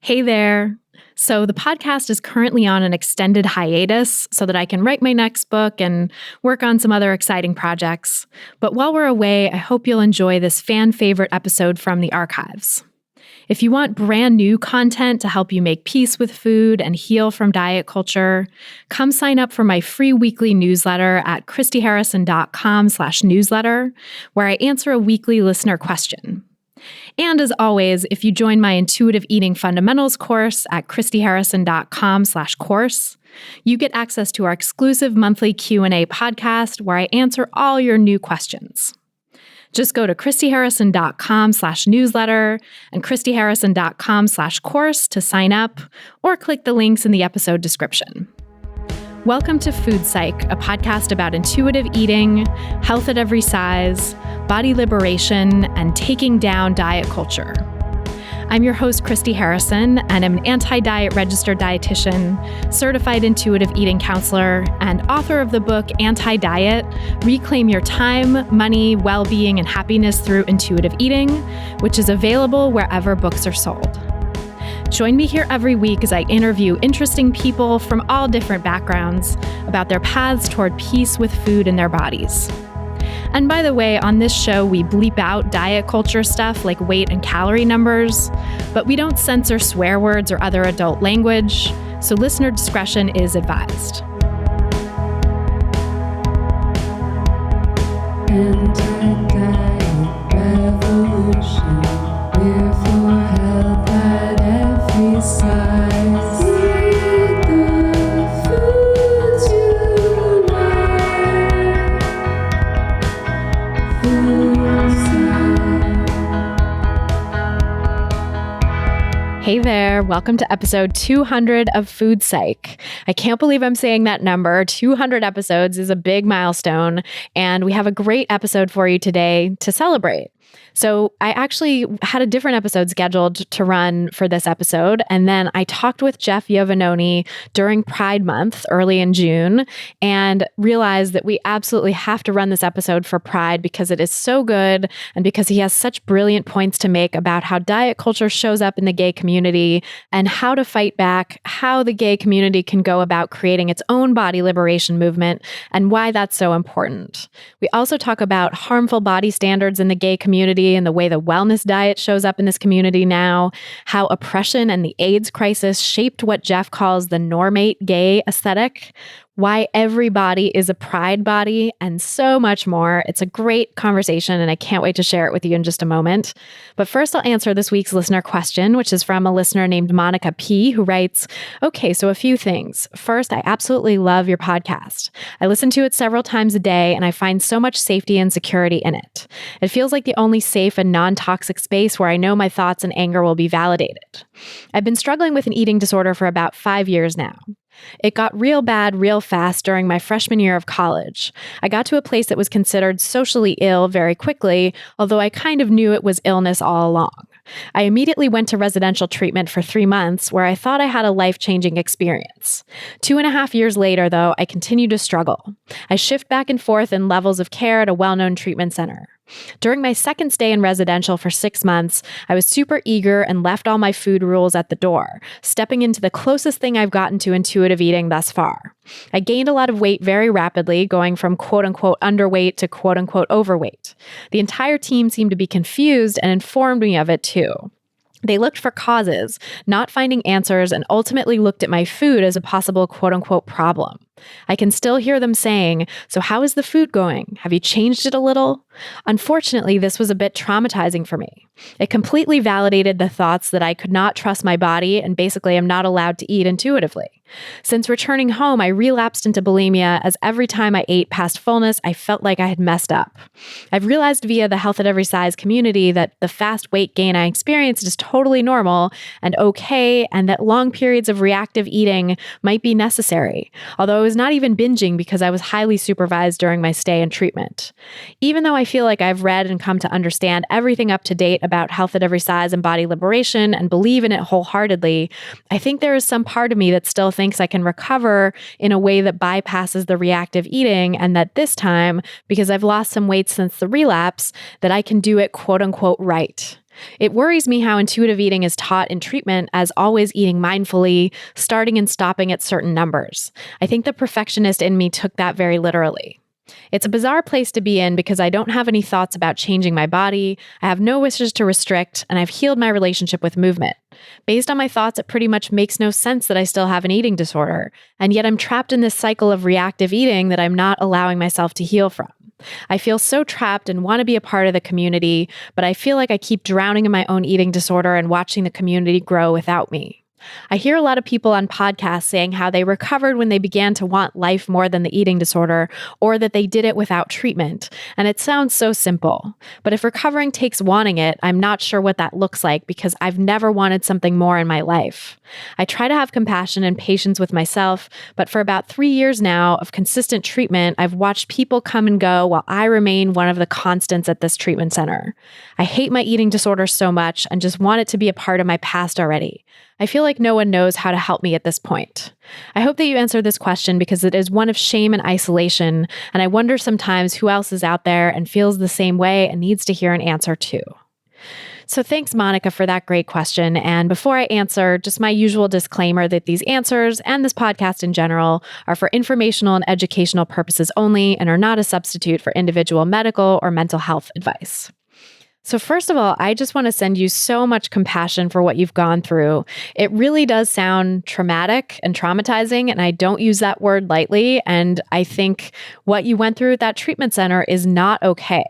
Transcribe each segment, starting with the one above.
Hey there. So the podcast is currently on an extended hiatus so that I can write my next book and work on some other exciting projects. But while we're away, I hope you'll enjoy this fan favorite episode from the archives. If you want brand new content to help you make peace with food and heal from diet culture, come sign up for my free weekly newsletter at christyharrison.com/newsletter, where I answer a weekly listener question. And as always, if you join my Intuitive Eating Fundamentals course at christyharrison.com/course, you get access to our exclusive monthly Q&A podcast where I answer all your new questions. Just go to christyharrison.com/newsletter and christyharrison.com/course to sign up, or click the links in the episode description. Welcome to Food Psych, a podcast about intuitive eating, health at every size, body liberation, and taking down diet culture. I'm your host, Christy Harrison, and I'm an anti-diet registered dietitian, certified intuitive eating counselor, and author of the book Anti-Diet: Reclaim Your Time, Money, Well-Being, and Happiness Through Intuitive Eating, which is available wherever books are sold. Join me here every week as I interview interesting people from all different backgrounds about their paths toward peace with food in their bodies. And by the way, on this show, we bleep out diet culture stuff like weight and calorie numbers, but we don't censor swear words or other adult language, so listener discretion is advised. Anti-diet revolution, we're for health at every size. Eat the foods you like. Food Psych. Hey there, welcome to episode 200 of Food Psych. I can't believe I'm saying that number. 200 episodes is a big milestone, and we have a great episode for you today to celebrate. So I actually had a different episode scheduled to run for this episode, and then I talked with Jeff Iovannone during Pride Month early in June and realized that we absolutely have to run this episode for Pride because it is so good and because he has such brilliant points to make about how diet culture shows up in the gay community and how to fight back, how the gay community can go about creating its own body liberation movement, and why that's so important. We also talk about harmful body standards in the gay community and the way the wellness diet shows up in this community now, how oppression and the AIDS crisis shaped what Jeff calls the normate gay aesthetic, why every body is a pride body, and so much more. It's a great conversation, and I can't wait to share it with you in just a moment. But first, I'll answer this week's listener question, which is from a listener named Monica P., who writes, okay, so a few things. First, I absolutely love your podcast. I listen to it several times a day, and I find so much safety and security in it. It feels like the only safe and non-toxic space where I know my thoughts and anger will be validated. I've been struggling with an eating disorder for about 5 years now. It got real bad real fast during my freshman year of college. I got to a place that was considered socially ill very quickly, although I kind of knew it was illness all along. I immediately went to residential treatment for 3 months where I thought I had a life-changing experience. 2.5 years later, though, I continue to struggle. I shift back and forth in levels of care at a well-known treatment center. During my second stay in residential for 6 months, I was super eager and left all my food rules at the door, stepping into the closest thing I've gotten to intuitive eating thus far. I gained a lot of weight very rapidly, going from quote-unquote underweight to quote-unquote overweight. The entire team seemed to be confused and informed me of it too. They looked for causes, not finding answers, and ultimately looked at my food as a possible quote-unquote problem. I can still hear them saying, "So how is the food going? Have you changed it a little?" Unfortunately, this was a bit traumatizing for me. It completely validated the thoughts that I could not trust my body and basically am not allowed to eat intuitively. Since returning home, I relapsed into bulimia as every time I ate past fullness, I felt like I had messed up. I've realized via the Health at Every Size community that the fast weight gain I experienced is totally normal and okay, and that long periods of reactive eating might be necessary, although I was not even binging because I was highly supervised during my stay in treatment. Even though I feel like I've read and come to understand everything up to date about health at every size and body liberation and believe in it wholeheartedly, I think there is some part of me that still thinks I can recover in a way that bypasses the reactive eating, and that this time, because I've lost some weight since the relapse, that I can do it quote unquote right. It worries me how intuitive eating is taught in treatment as always eating mindfully, starting and stopping at certain numbers. I think the perfectionist in me took that very literally. It's a bizarre place to be in because I don't have any thoughts about changing my body, I have no wishes to restrict, and I've healed my relationship with movement. Based on my thoughts, it pretty much makes no sense that I still have an eating disorder, and yet I'm trapped in this cycle of reactive eating that I'm not allowing myself to heal from. I feel so trapped and want to be a part of the community, but I feel like I keep drowning in my own eating disorder and watching the community grow without me. I hear a lot of people on podcasts saying how they recovered when they began to want life more than the eating disorder, or that they did it without treatment. And it sounds so simple. But if recovering takes wanting it, I'm not sure what that looks like because I've never wanted something more in my life. I try to have compassion and patience with myself, but for about 3 years now of consistent treatment, I've watched people come and go while I remain one of the constants at this treatment center. I hate my eating disorder so much and just want it to be a part of my past already. I feel like no one knows how to help me at this point. I hope that you answer this question because it is one of shame and isolation, and I wonder sometimes who else is out there and feels the same way and needs to hear an answer too. So thanks, Monica, for that great question. And before I answer, just my usual disclaimer that these answers and this podcast in general are for informational and educational purposes only and are not a substitute for individual medical or mental health advice. So first of all, I just want to send you so much compassion for what you've gone through. It really does sound traumatic and traumatizing, and I don't use that word lightly. And I think what you went through at that treatment center is not okay.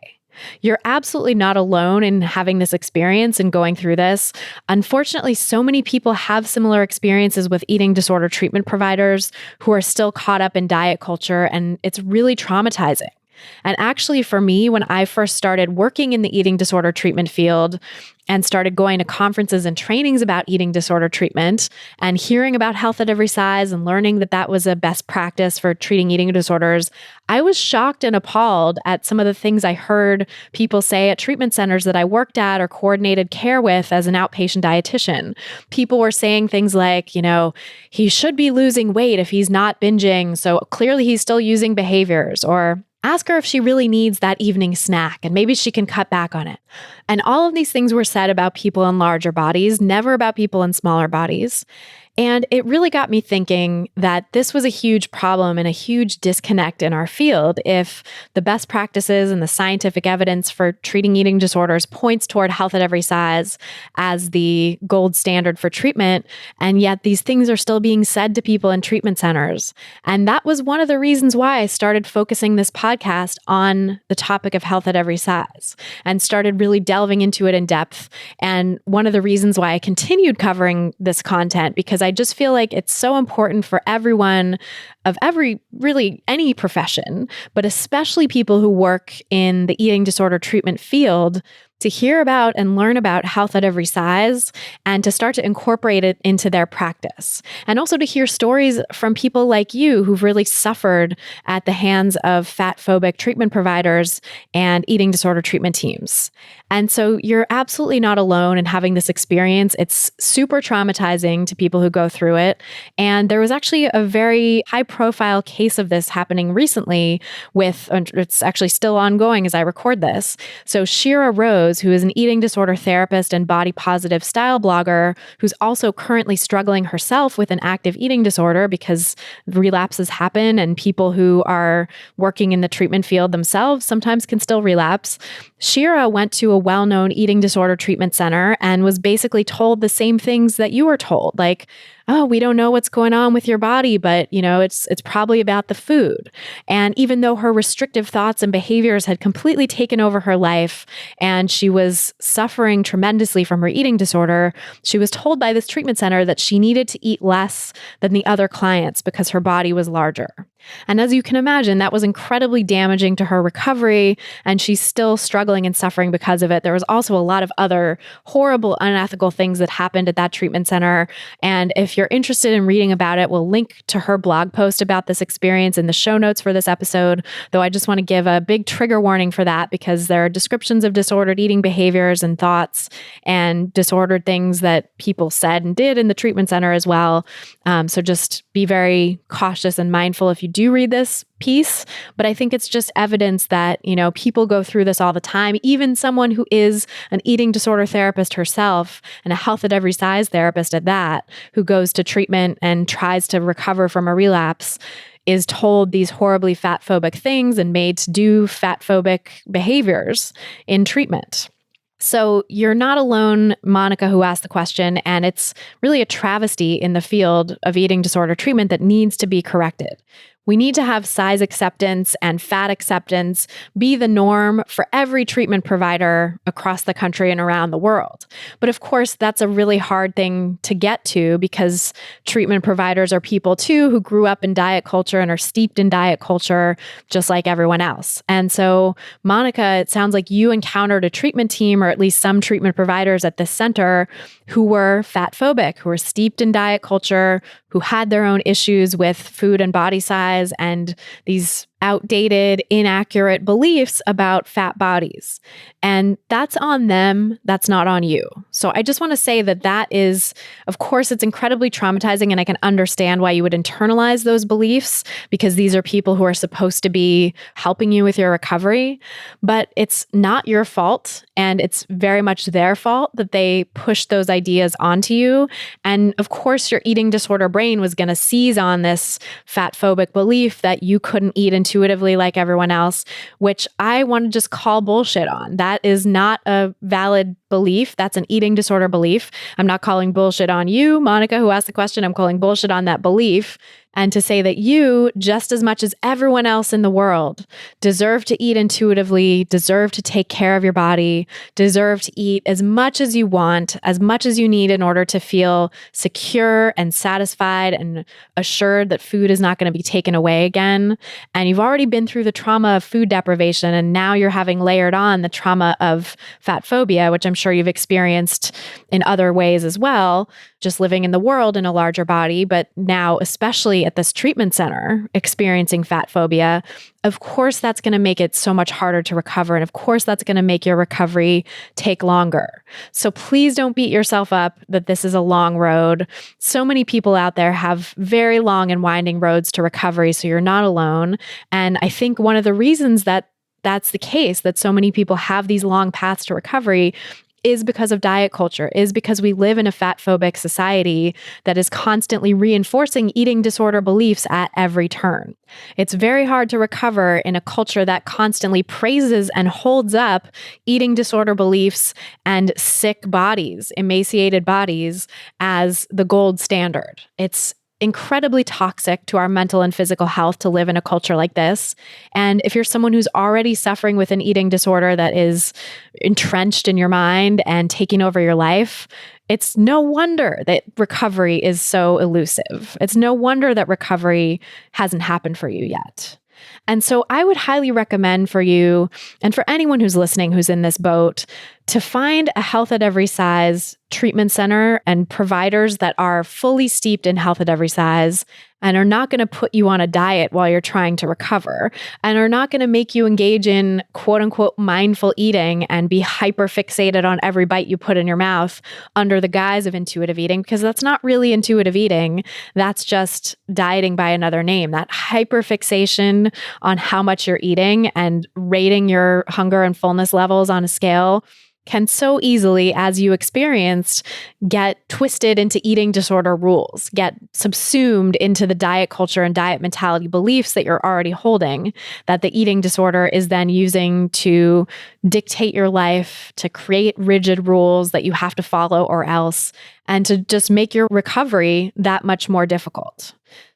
You're absolutely not alone in having this experience and going through this. Unfortunately, so many people have similar experiences with eating disorder treatment providers who are still caught up in diet culture, and it's really traumatizing. And actually, for me, when I first started working in the eating disorder treatment field and started going to conferences and trainings about eating disorder treatment and hearing about health at every size and learning that that was a best practice for treating eating disorders, I was shocked and appalled at some of the things I heard people say at treatment centers that I worked at or coordinated care with as an outpatient dietitian. People were saying things like, he should be losing weight if he's not binging, so clearly he's still using behaviors, or ask her if she really needs that evening snack and maybe she can cut back on it. And all of these things were said about people in larger bodies, never about people in smaller bodies. And it really got me thinking that this was a huge problem and a huge disconnect in our field if the best practices and the scientific evidence for treating eating disorders points toward health at every size as the gold standard for treatment, and yet these things are still being said to people in treatment centers. And that was one of the reasons why I started focusing this podcast on the topic of health at every size and started really delving into it in depth. And one of the reasons why I continued covering this content, because I just feel like it's so important for everyone of any profession, but especially people who work in the eating disorder treatment field, to hear about and learn about health at every size and to start to incorporate it into their practice. And also to hear stories from people like you who've really suffered at the hands of fat-phobic treatment providers and eating disorder treatment teams. And so you're absolutely not alone in having this experience. It's super traumatizing to people who go through it. And there was actually a very high-profile case of this happening recently it's actually still ongoing as I record this. So Shira Rose, who is an eating disorder therapist and body positive style blogger, who's also currently struggling herself with an active eating disorder because relapses happen and people who are working in the treatment field themselves sometimes can still relapse. Shira went to a well-known eating disorder treatment center and was basically told the same things that you were told, like, oh, we don't know what's going on with your body, but it's probably about the food. And even though her restrictive thoughts and behaviors had completely taken over her life and she was suffering tremendously from her eating disorder, she was told by this treatment center that she needed to eat less than the other clients because her body was larger. And as you can imagine, that was incredibly damaging to her recovery, and she's still struggling and suffering because of it. There was also a lot of other horrible, unethical things that happened at that treatment center. And if you're interested in reading about it, we'll link to her blog post about this experience in the show notes for this episode, though I just want to give a big trigger warning for that because there are descriptions of disordered eating behaviors and thoughts and disordered things that people said and did in the treatment center as well. So just be very cautious and mindful if you do read this piece, but I think it's just evidence that, people go through this all the time. Even someone who is an eating disorder therapist herself and a health at every size therapist at that, who goes to treatment and tries to recover from a relapse, is told these horribly fat-phobic things and made to do fat-phobic behaviors in treatment. So you're not alone, Monica, who asked the question, and it's really a travesty in the field of eating disorder treatment that needs to be corrected. We need to have size acceptance and fat acceptance be the norm for every treatment provider across the country and around the world. But of course, that's a really hard thing to get to because treatment providers are people too who grew up in diet culture and are steeped in diet culture just like everyone else. And so, Monica, it sounds like you encountered a treatment team or at least some treatment providers at this center who were fat phobic, who were steeped in diet culture, who had their own issues with food and body size and these outdated, inaccurate beliefs about fat bodies. And that's on them. That's not on you. So I just want to say that is, of course, it's incredibly traumatizing, and I can understand why you would internalize those beliefs because these are people who are supposed to be helping you with your recovery. But it's not your fault, and it's very much their fault that they pushed those ideas onto you. And of course, your eating disorder brain was going to seize on this fat phobic belief that you couldn't eat intuitively like everyone else, which I want to just call bullshit on. That is not a valid belief. That's an eating disorder belief. I'm not calling bullshit on you, Monica, who asked the question. I'm calling bullshit on that belief. And to say that you, just as much as everyone else in the world, deserve to eat intuitively, deserve to take care of your body, deserve to eat as much as you want, as much as you need in order to feel secure and satisfied and assured that food is not going to be taken away again. And you've already been through the trauma of food deprivation, and now you're having layered on the trauma of fat phobia, which I'm sure you've experienced in other ways as well, just living in the world in a larger body, but now especially at this treatment center experiencing fat phobia. Of course, that's going to make it so much harder to recover. And of course, that's going to make your recovery take longer. So please don't beat yourself up that this is a long road. So many people out there have very long and winding roads to recovery, so you're not alone. And I think one of the reasons that that's the case, that so many people have these long paths to recovery, is because of diet culture, is because we live in a fat-phobic society that is constantly reinforcing eating disorder beliefs at every turn. It's very hard to recover in a culture that constantly praises and holds up eating disorder beliefs and sick bodies, emaciated bodies, as the gold standard. It's incredibly toxic to our mental and physical health to live in a culture like this. And if you're someone who's already suffering with an eating disorder that is entrenched in your mind and taking over your life, it's no wonder that recovery is so elusive. It's no wonder that recovery hasn't happened for you yet. And so I would highly recommend for you, and for anyone who's listening who's in this boat, to find a health at every size treatment center and providers that are fully steeped in health at every size and are not going to put you on a diet while you're trying to recover and are not going to make you engage in quote unquote mindful eating and be hyper fixated on every bite you put in your mouth under the guise of intuitive eating, because that's not really intuitive eating. That's just dieting by another name. That hyper fixation on how much you're eating and rating your hunger and fullness levels on a scale can so easily, as you experienced, get twisted into eating disorder rules, get subsumed into the diet culture and diet mentality beliefs that you're already holding, that the eating disorder is then using to dictate your life, to create rigid rules that you have to follow or else, and to just make your recovery that much more difficult.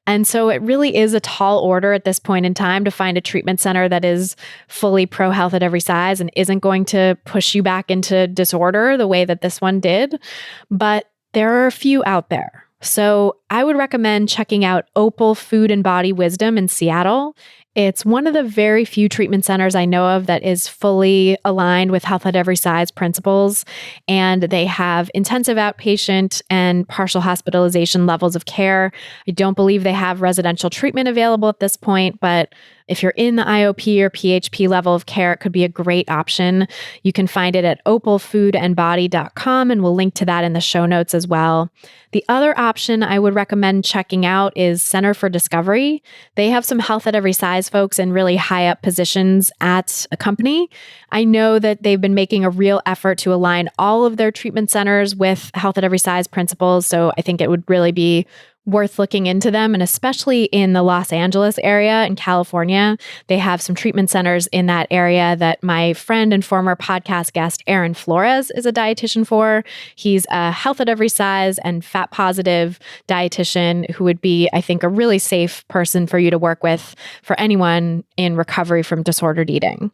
And so it really is a tall order at this point in time to find a treatment center that is fully pro-health at every size and isn't going to push you back into disorder the way that this one did. But there are a few out there. So I would recommend checking out Opal Food and Body Wisdom in Seattle. It's one of the very few treatment centers I know of that is fully aligned with Health at Every Size principles. And they have intensive outpatient and partial hospitalization levels of care. I don't believe they have residential treatment available at this point, but if you're in the IOP or PHP level of care, it could be a great option. You can find it at opalfoodandbody.com, and we'll link to that in the show notes as well. The other option I would recommend checking out is Center for Discovery. They have some Health at Every Size folks in really high up positions at a company. I know that they've been making a real effort to align all of their treatment centers with Health at Every Size principles. So I think it would really be worth looking into them. And especially in the Los Angeles area in California, they have some treatment centers in that area that my friend and former podcast guest, Aaron Flores, is a dietitian for. He's a Health at Every Size and fat positive dietitian who would be, I think, a really safe person for you to work with for anyone in recovery from disordered eating.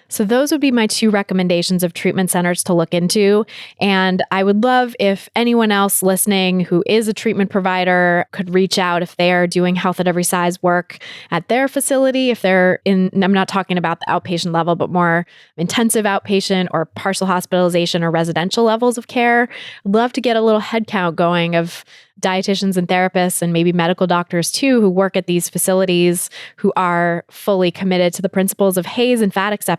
So those would be my two recommendations of treatment centers to look into. And I would love if anyone else listening who is a treatment provider could reach out if they are doing Health at Every Size work at their facility. If they're in, I'm not talking about the outpatient level, but more intensive outpatient or partial hospitalization or residential levels of care. I'd love to get a little head count going of dietitians and therapists and maybe medical doctors too who work at these facilities who are fully committed to the principles of HAES and fat acceptance,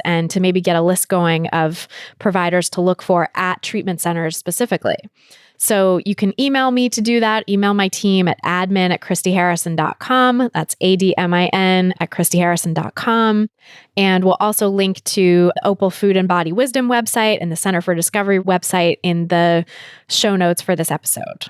and to maybe get a list going of providers to look for at treatment centers specifically. So you can email me to do that. Email my team at admin@christyharrison.com. That's ADMIN at christyharrison.com. And we'll also link to the Opal Food and Body Wisdom website and the Center for Discovery website in the show notes for this episode.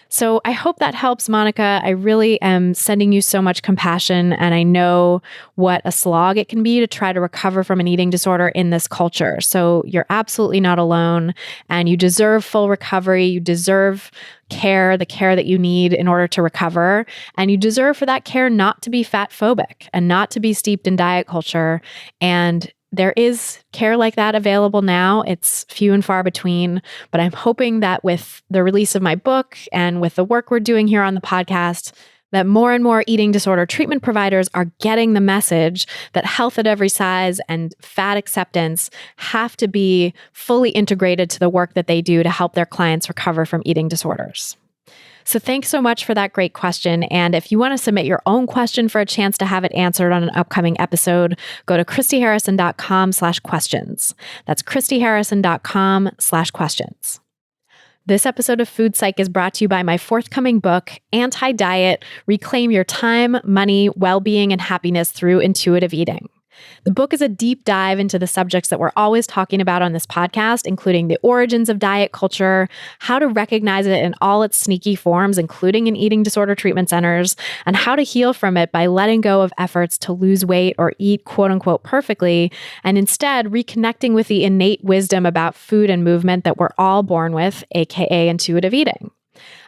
So I hope that helps, Monica. I really am sending you so much compassion, and I know what a slog it can be to try to recover from an eating disorder in this culture. So you're absolutely not alone, and you deserve full recovery. You deserve care, the care that you need in order to recover, and you deserve for that care not to be fat phobic and not to be steeped in diet culture. And there is care like that available now. It's few and far between, but I'm hoping that with the release of my book and with the work we're doing here on the podcast, that more and more eating disorder treatment providers are getting the message that Health at Every Size and fat acceptance have to be fully integrated to the work that they do to help their clients recover from eating disorders. So thanks so much for that great question. And if you want to submit your own question for a chance to have it answered on an upcoming episode, go to christyharrison.com/questions. That's christyharrison.com/questions. This episode of Food Psych is brought to you by my forthcoming book, Anti-Diet: Reclaim Your Time, Money, Well-Being, and Happiness Through Intuitive Eating. The book is a deep dive into the subjects that we're always talking about on this podcast, including the origins of diet culture, how to recognize it in all its sneaky forms, including in eating disorder treatment centers, and how to heal from it by letting go of efforts to lose weight or eat quote unquote perfectly, and instead reconnecting with the innate wisdom about food and movement that we're all born with, aka intuitive eating.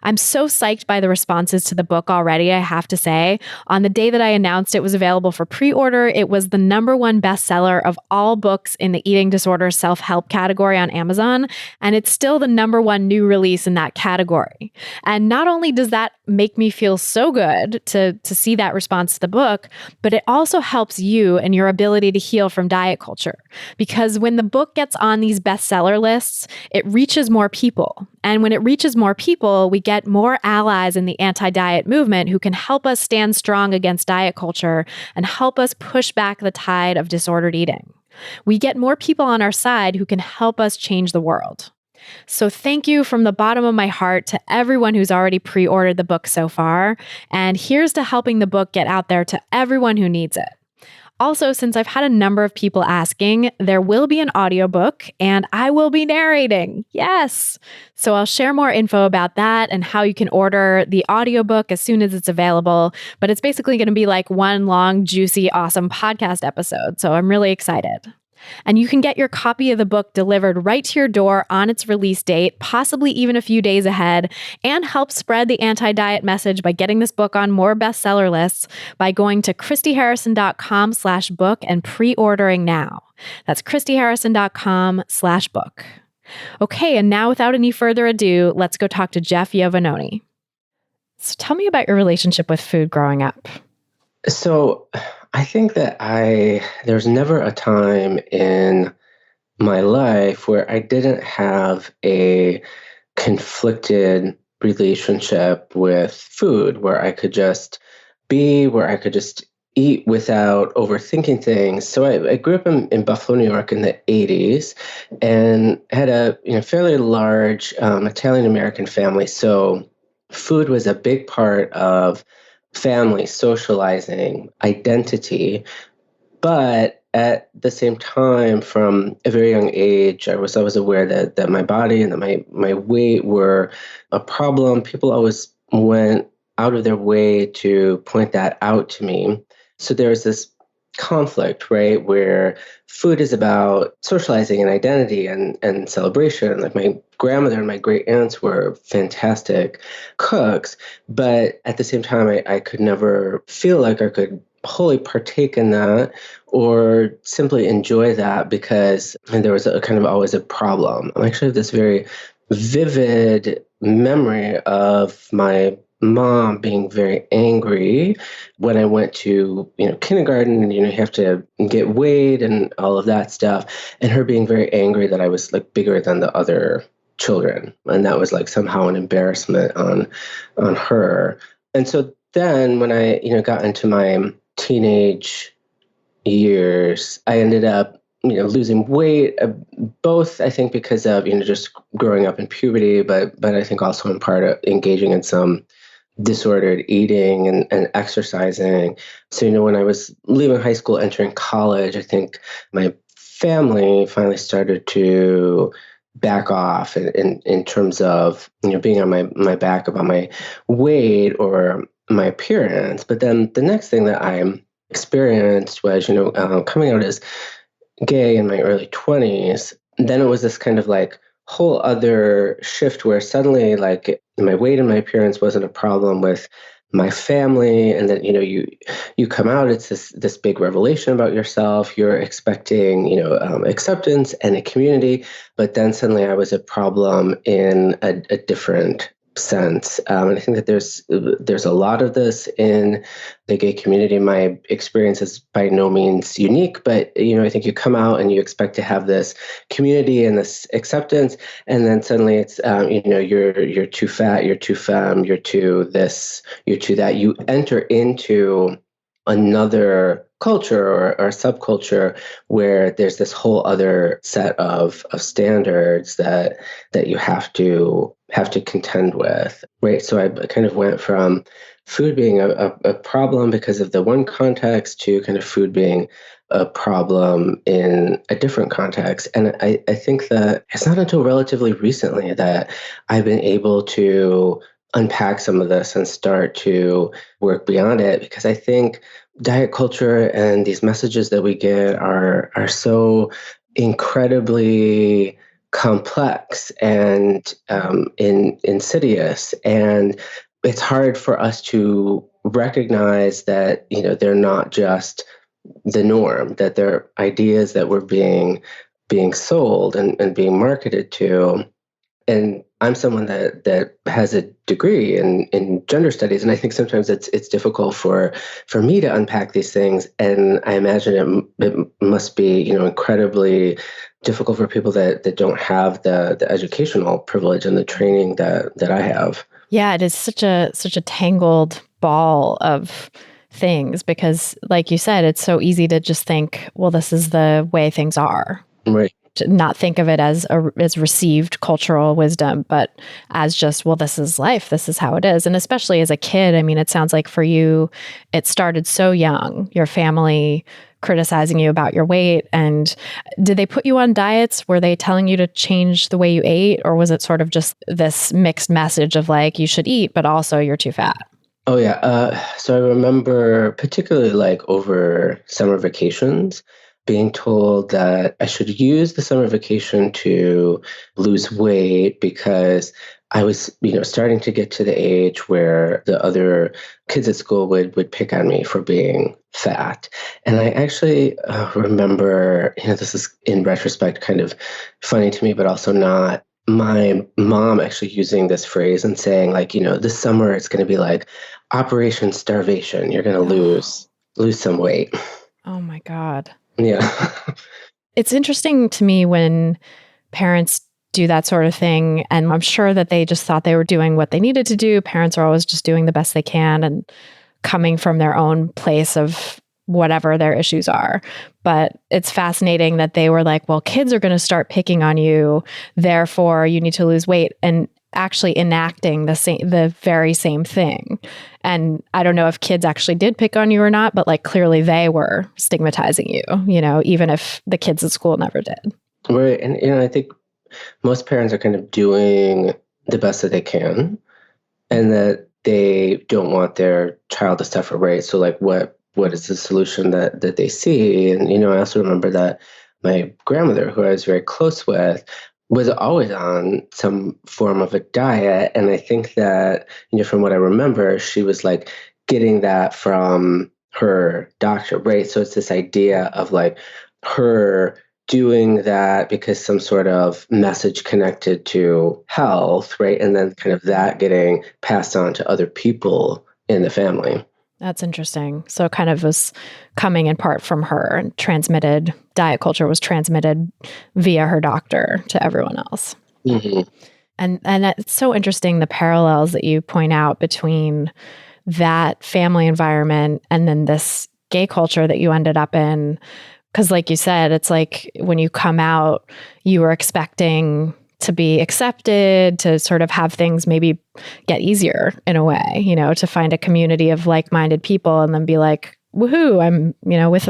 I'm so psyched by the responses to the book already, I have to say. On the day that I announced it was available for pre-order, it was the #1 bestseller of all books in the eating disorder self-help category on Amazon, and it's still the #1 new release in that category. And not only does that make me feel so good to see that response to the book, but it also helps you and your ability to heal from diet culture. Because when the book gets on these bestseller lists, it reaches more people. And when it reaches more people, we get more allies in the anti-diet movement who can help us stand strong against diet culture and help us push back the tide of disordered eating. We get more people on our side who can help us change the world. So thank you from the bottom of my heart to everyone who's already pre-ordered the book so far. And here's to helping the book get out there to everyone who needs it. Also, since I've had a number of people asking, there will be an audiobook and I will be narrating. Yes. So I'll share more info about that and how you can order the audiobook as soon as it's available. But it's basically going to be like one long, juicy, awesome podcast episode. So I'm really excited. And you can get your copy of the book delivered right to your door on its release date, possibly even a few days ahead, and help spread the anti-diet message by getting this book on more bestseller lists by going to christyharrison.com/book and pre-ordering now. That's christyharrison.com/book. Okay, and now without any further ado, let's go talk to Jeff Iovannone. So tell me about your relationship with food growing up. So I think that there's never a time in my life where I didn't have a conflicted relationship with food, where I could just be, where I could just eat without overthinking things. So I grew up in Buffalo, New York in the 80s and had a fairly large Italian American family. So food was a big part of family, socializing, identity. But at the same time, from a very young age, I was always aware that my body and that my weight were a problem. People always went out of their way to point that out to me. So there's this conflict, right, where food is about socializing and identity and celebration. Like my grandmother and my great aunts were fantastic cooks, but at the same time, I could never feel like I could wholly partake in that or simply enjoy that because there was a kind of always a problem. I actually have this very vivid memory of my mom being very angry when I went to kindergarten, and you have to get weighed and all of that stuff, and her being very angry that I was like bigger than the other children, and that was like somehow an embarrassment on her. And so then when I got into my teenage years, I ended up losing weight, both I think because of just growing up in puberty, but I think also in part of engaging in some disordered eating and exercising. So when I was leaving high school, entering college, I think my family finally started to back off in terms of being on my back about my weight or my appearance. But then the next thing that I experienced was coming out as gay in my early 20s. Then it was this kind of like whole other shift where suddenly like my weight and my appearance wasn't a problem with my family, and then you come out, it's this big revelation about yourself. You're expecting acceptance and a community, but then suddenly I was a problem in a different sense. And I think that there's a lot of this in the gay community. My experience is by no means unique, but I think you come out and you expect to have this community and this acceptance, and then suddenly it's you're too fat, you're too femme, you're too this, you're too that. You enter into another culture or subculture where there's this whole other set of standards that you have to contend with, right? So I kind of went from food being a problem because of the one context to kind of food being a problem in a different context. And I think that it's not until relatively recently that I've been able to unpack some of this and start to work beyond it, because I think diet culture and these messages that we get are so incredibly complex and insidious, and it's hard for us to recognize that they're not just the norm, that they're ideas that we're being sold and being marketed to. And I'm someone that has a degree in gender studies, and I think sometimes it's difficult for me to unpack these things. And I imagine it must be incredibly difficult for people that don't have the educational privilege and the training that I have. Yeah, it is such a tangled ball of things because, like you said, it's so easy to just think, well, this is the way things are. Right. To not think of it as received cultural wisdom, but as just, well, this is life. This is how it is. And especially as a kid, I mean, it sounds like for you, it started so young, your family criticizing you about your weight. And did they put you on diets? Were they telling you to change the way you ate? Or was it sort of just this mixed message of like, you should eat, but also you're too fat? Oh, yeah. So I remember particularly like over summer vacations, being told that I should use the summer vacation to lose weight because I was, starting to get to the age where the other kids at school would pick on me for being fat. And I actually remember, this is in retrospect kind of funny to me, but also not. My mom actually using this phrase and saying like, this summer it's going to be like Operation Starvation. You're going to lose lose some weight. Oh my God. Yeah. It's interesting to me when parents do that sort of thing. And I'm sure that they just thought they were doing what they needed to do. Parents are always just doing the best they can and coming from their own place of whatever their issues are. But it's fascinating that they were like, well, kids are going to start picking on you, therefore you need to lose weight, and actually enacting the very same thing. And I don't know if kids actually did pick on you or not, but like clearly they were stigmatizing you, even if the kids at school never did. Right. And, I think most parents are kind of doing the best that they can, and that they don't want their child to suffer, right? So like what is the solution that they see? And, I also remember that my grandmother, who I was very close with, was always on some form of a diet. And I think that, from what I remember, she was like getting that from her doctor, right? So it's this idea of like her doing that because some sort of message connected to health, right? And then kind of that getting passed on to other people in the family. That's interesting. So it kind of was coming in part from her, and diet culture was transmitted via her doctor to everyone else. Mm-hmm. And it's so interesting, the parallels that you point out between that family environment and then this gay culture that you ended up in. Because like you said, it's like when you come out, you were expecting to be accepted, to sort of have things maybe get easier in a way, to find a community of like-minded people and then be like, woohoo,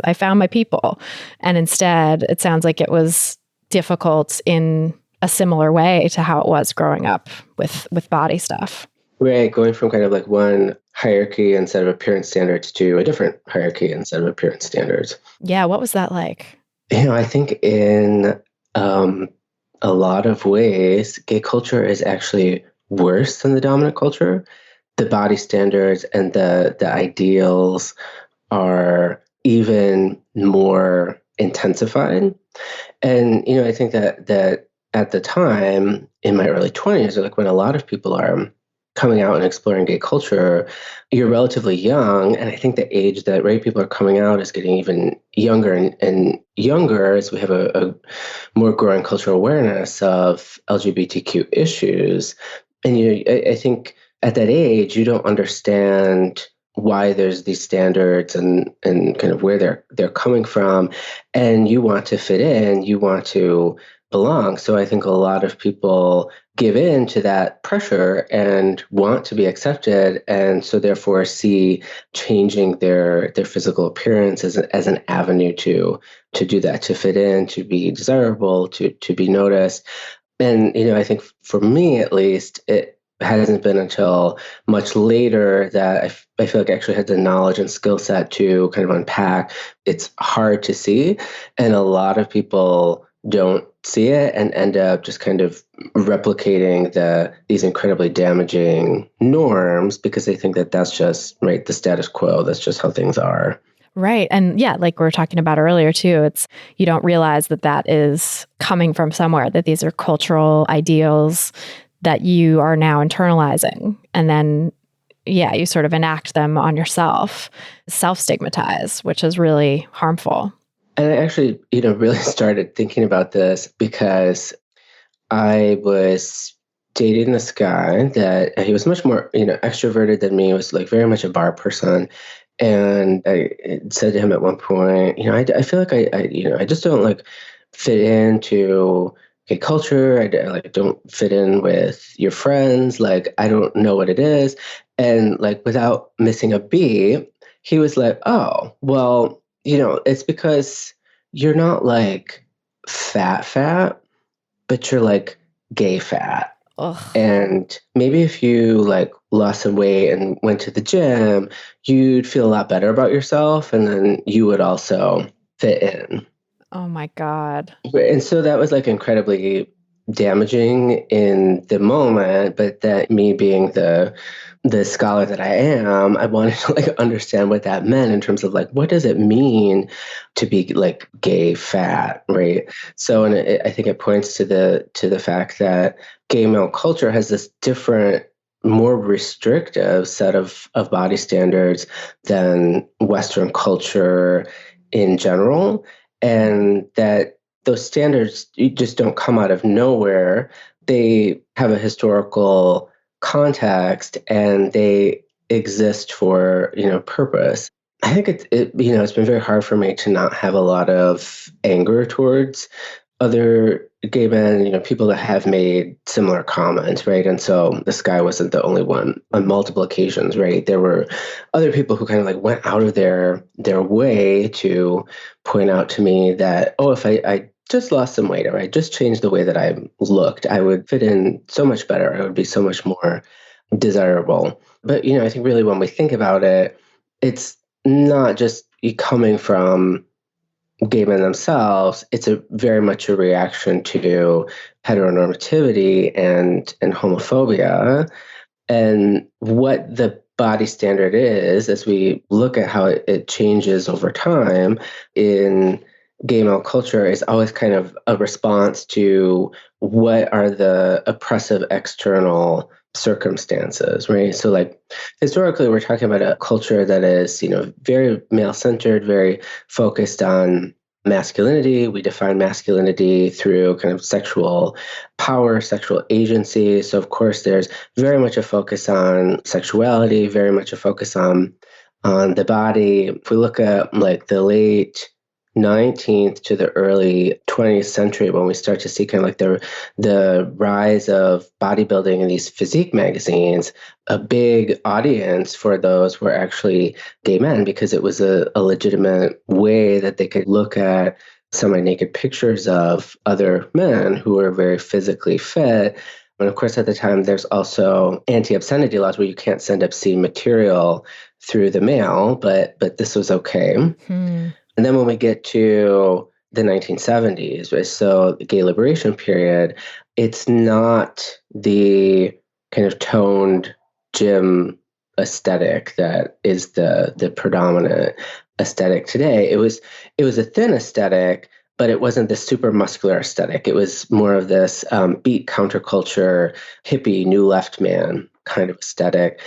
I found my people. And instead, it sounds like it was difficult in a similar way to how it was growing up with body stuff. Right, going from kind of like one hierarchy and set of appearance standards to a different hierarchy and set of appearance standards. Yeah, what was that like? I think in a lot of ways, gay culture is actually worse than the dominant culture. The body standards and the ideals are even more intensified. And, I think that at the time in my early 20s, or like when a lot of people are coming out and exploring gay culture, you're relatively young. And I think the age that people are coming out is getting even younger and younger as we have a more growing cultural awareness of LGBTQ issues. And I think at that age, you don't understand why there's these standards and kind of where they're coming from. And you want to fit in, you want to belong. So I think a lot of people give in to that pressure and want to be accepted, and so therefore see changing their physical appearance as an avenue to do that, to fit in, to be desirable, to be noticed. And I think for me at least, it hasn't been until much later that I feel like I actually had the knowledge and skill set to kind of unpack. It's hard to see, and a lot of people don't see it and end up just kind of replicating these incredibly damaging norms because they think that that's just the status quo. That's just how things are. Right. And yeah, like we were talking about earlier too, it's you don't realize that is coming from somewhere, that these are cultural ideals that you are now internalizing. And then, yeah, you sort of enact them on yourself, self-stigmatize, which is really harmful. And I actually, really started thinking about this because I was dating this guy that he was much more, extroverted than me. He was like very much a bar person. And I said to him at one point, I feel like I just don't like fit into gay culture. I like don't fit in with your friends. Like, I don't know what it is. And like, without missing a beat, he was like, oh, well, it's because you're not like fat, but you're like gay fat. Ugh. And maybe if you like lost some weight and went to the gym, you'd feel a lot better about yourself. And then you would also fit in. Oh my God. And so that was like incredibly damaging in the moment. But that me being the scholar that I am, I wanted to like understand what that meant in terms of like, what does it mean to be like gay fat, right? So, and I think it points to the fact that gay male culture has this different more restrictive set of body standards than Western culture in general, and that those standards just don't come out of nowhere. They have a historical context and they exist for, purpose. I think it's been very hard for me to not have a lot of anger towards other gay men, people that have made similar comments, right? And so this guy wasn't the only one on multiple occasions, right? There were other people who kind of like went out of their way to point out to me that, oh, if I just lost some weight or I just changed the way that I looked, I would fit in so much better. I would be so much more desirable. But, I think really when we think about it, it's not just coming from gay men themselves. It's very much a reaction to heteronormativity and homophobia. And what the body standard is, as we look at how it changes over time in gay male culture, is always kind of a response to what are the oppressive external circumstances, right? So like historically, we're talking about a culture that is, very male-centered, very focused on masculinity. We define masculinity through kind of sexual power, sexual agency. So of course, there's very much a focus on sexuality, very much a focus on the body. If we look at like the late 19th to the early 20th century, when we start to see kind of like the rise of bodybuilding in these physique magazines, a big audience for those were actually gay men, because it was a legitimate way that they could look at semi-naked pictures of other men who were very physically fit. And of course, at the time, there's also anti-obscenity laws where you can't send obscene material through the mail, but this was okay. And then when we get to the 1970s, right, so the gay liberation period, it's not the kind of toned gym aesthetic that is the predominant aesthetic today. It was a thin aesthetic, but it wasn't the super muscular aesthetic. It was more of this beat counterculture, hippie, new left man kind of aesthetic.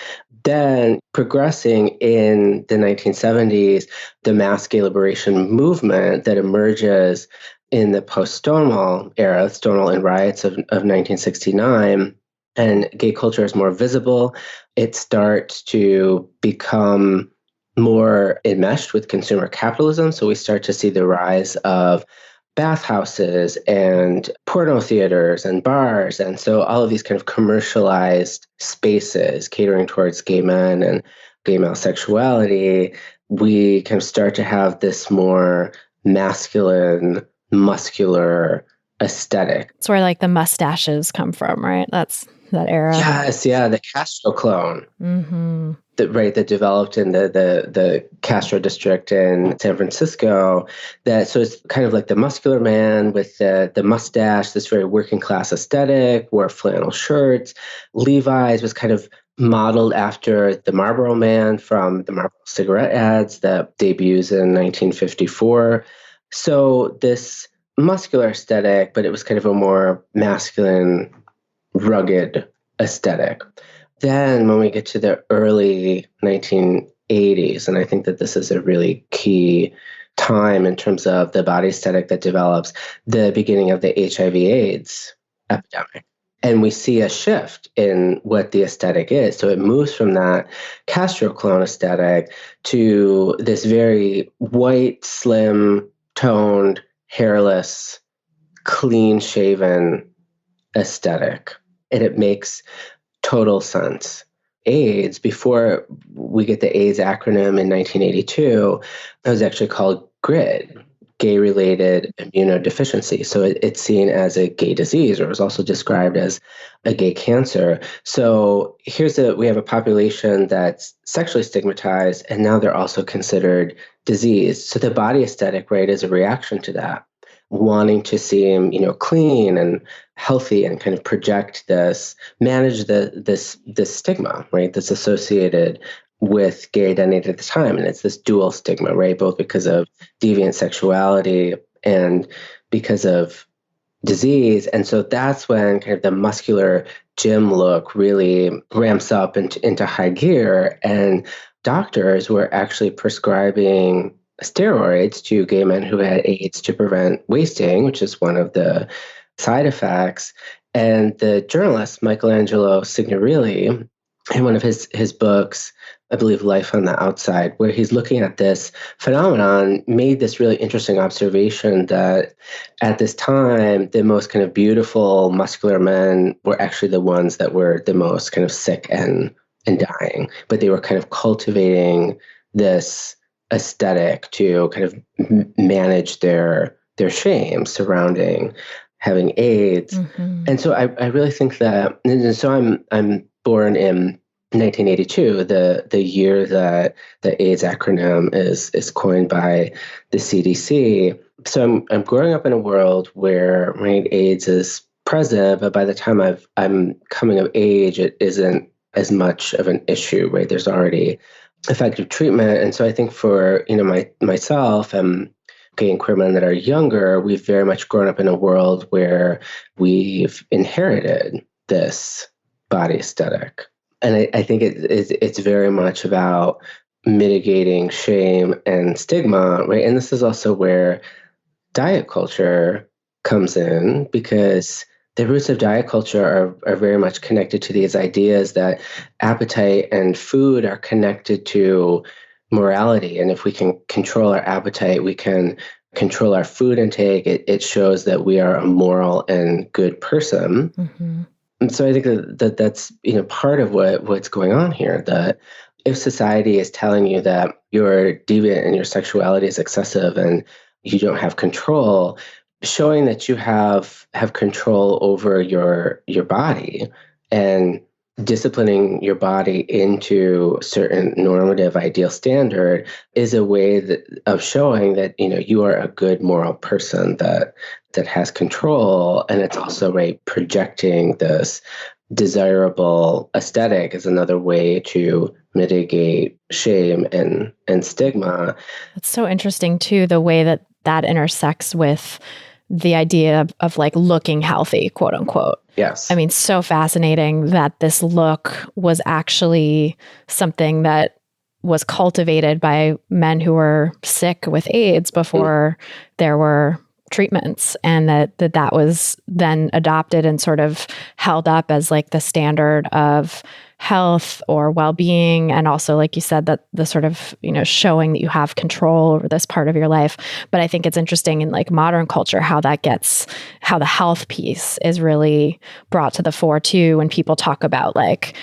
Then progressing in the 1970s, the mass gay liberation movement that emerges in the post-Stonewall era, Stonewall and riots of 1969, and gay culture is more visible. It starts to become more enmeshed with consumer capitalism. So we start to see the rise of bathhouses and porno theaters and bars. And so all of these kind of commercialized spaces catering towards gay men and gay male sexuality, we kind of start to have this more masculine, muscular aesthetic. It's where like the mustaches come from, right? That's that era. Yes, yeah, the Castro clone. Mm-hmm. That developed in the Castro district in San Francisco. So it's kind of like the muscular man with the mustache, this very working class aesthetic, wore flannel shirts. Levi's was kind of modeled after the Marlboro Man from the Marlboro cigarette ads that debuts in 1954. So this muscular aesthetic, but it was kind of a more masculine, rugged aesthetic. Then when we get to the early 1980s, and I think that this is a really key time in terms of the body aesthetic that develops, the beginning of the HIV/AIDS epidemic. And we see a shift in what the aesthetic is. So it moves from that Castro clone aesthetic to this very white, slim, toned, hairless, clean-shaven aesthetic. And it makes total sense. AIDS, before we get the AIDS acronym in 1982, it was actually called GRID, gay-related immunodeficiency. So it's seen as a gay disease, or it was also described as a gay cancer. So we have a population that's sexually stigmatized, and now they're also considered diseased. So the body aesthetic, right, is a reaction to that, wanting to seem, clean and healthy and kind of manage this stigma, right, that's associated with gay identity at the time. And it's this dual stigma, right, both because of deviant sexuality and because of disease. And so that's when kind of the muscular gym look really ramps up into high gear. And doctors were actually prescribing steroids to gay men who had AIDS to prevent wasting, which is one of the side effects. And the journalist, Michelangelo Signorile, in one of his books, I believe Life on the Outside, where he's looking at this phenomenon, made this really interesting observation that at this time, the most kind of beautiful, muscular men were actually the ones that were the most kind of sick and dying. But they were kind of cultivating this aesthetic to kind of manage their shame surrounding having AIDS. And so I really think that, and so I'm born in 1982, the year that the AIDS acronym is coined by the CDC. So I'm growing up in a world where, right, AIDS is present, but by the time I'm coming of age, it isn't as much of an issue, right? There's already effective treatment. And so I think for, myself and gay and queer men that are younger, we've very much grown up in a world where we've inherited this body aesthetic. And I think it's very much about mitigating shame and stigma, right? And this is also where diet culture comes in, because the roots of diet culture are very much connected to these ideas that appetite and food are connected to morality. And if we can control our appetite, we can control our food intake. It shows that we are a moral and good person. And so I think that's part of what's going on here, that if society is telling you that you're deviant and your sexuality is excessive and you don't have control, showing that you have control over your body and disciplining your body into certain normative ideal standard is a way of showing that you are a good moral person that has control. And it's also, right, projecting this desirable aesthetic is another way to mitigate shame and stigma. It's so interesting too, the way that intersects with the idea of like looking healthy, quote unquote. Yes. I mean, so fascinating that this look was actually something that was cultivated by men who were sick with AIDS before there were treatments, and that was then adopted and sort of held up as like the standard of health or well-being. And also, like you said, that the sort of, showing that you have control over this part of your life. But I think it's interesting in like modern culture, how the health piece is really brought to the fore too, when people talk about like,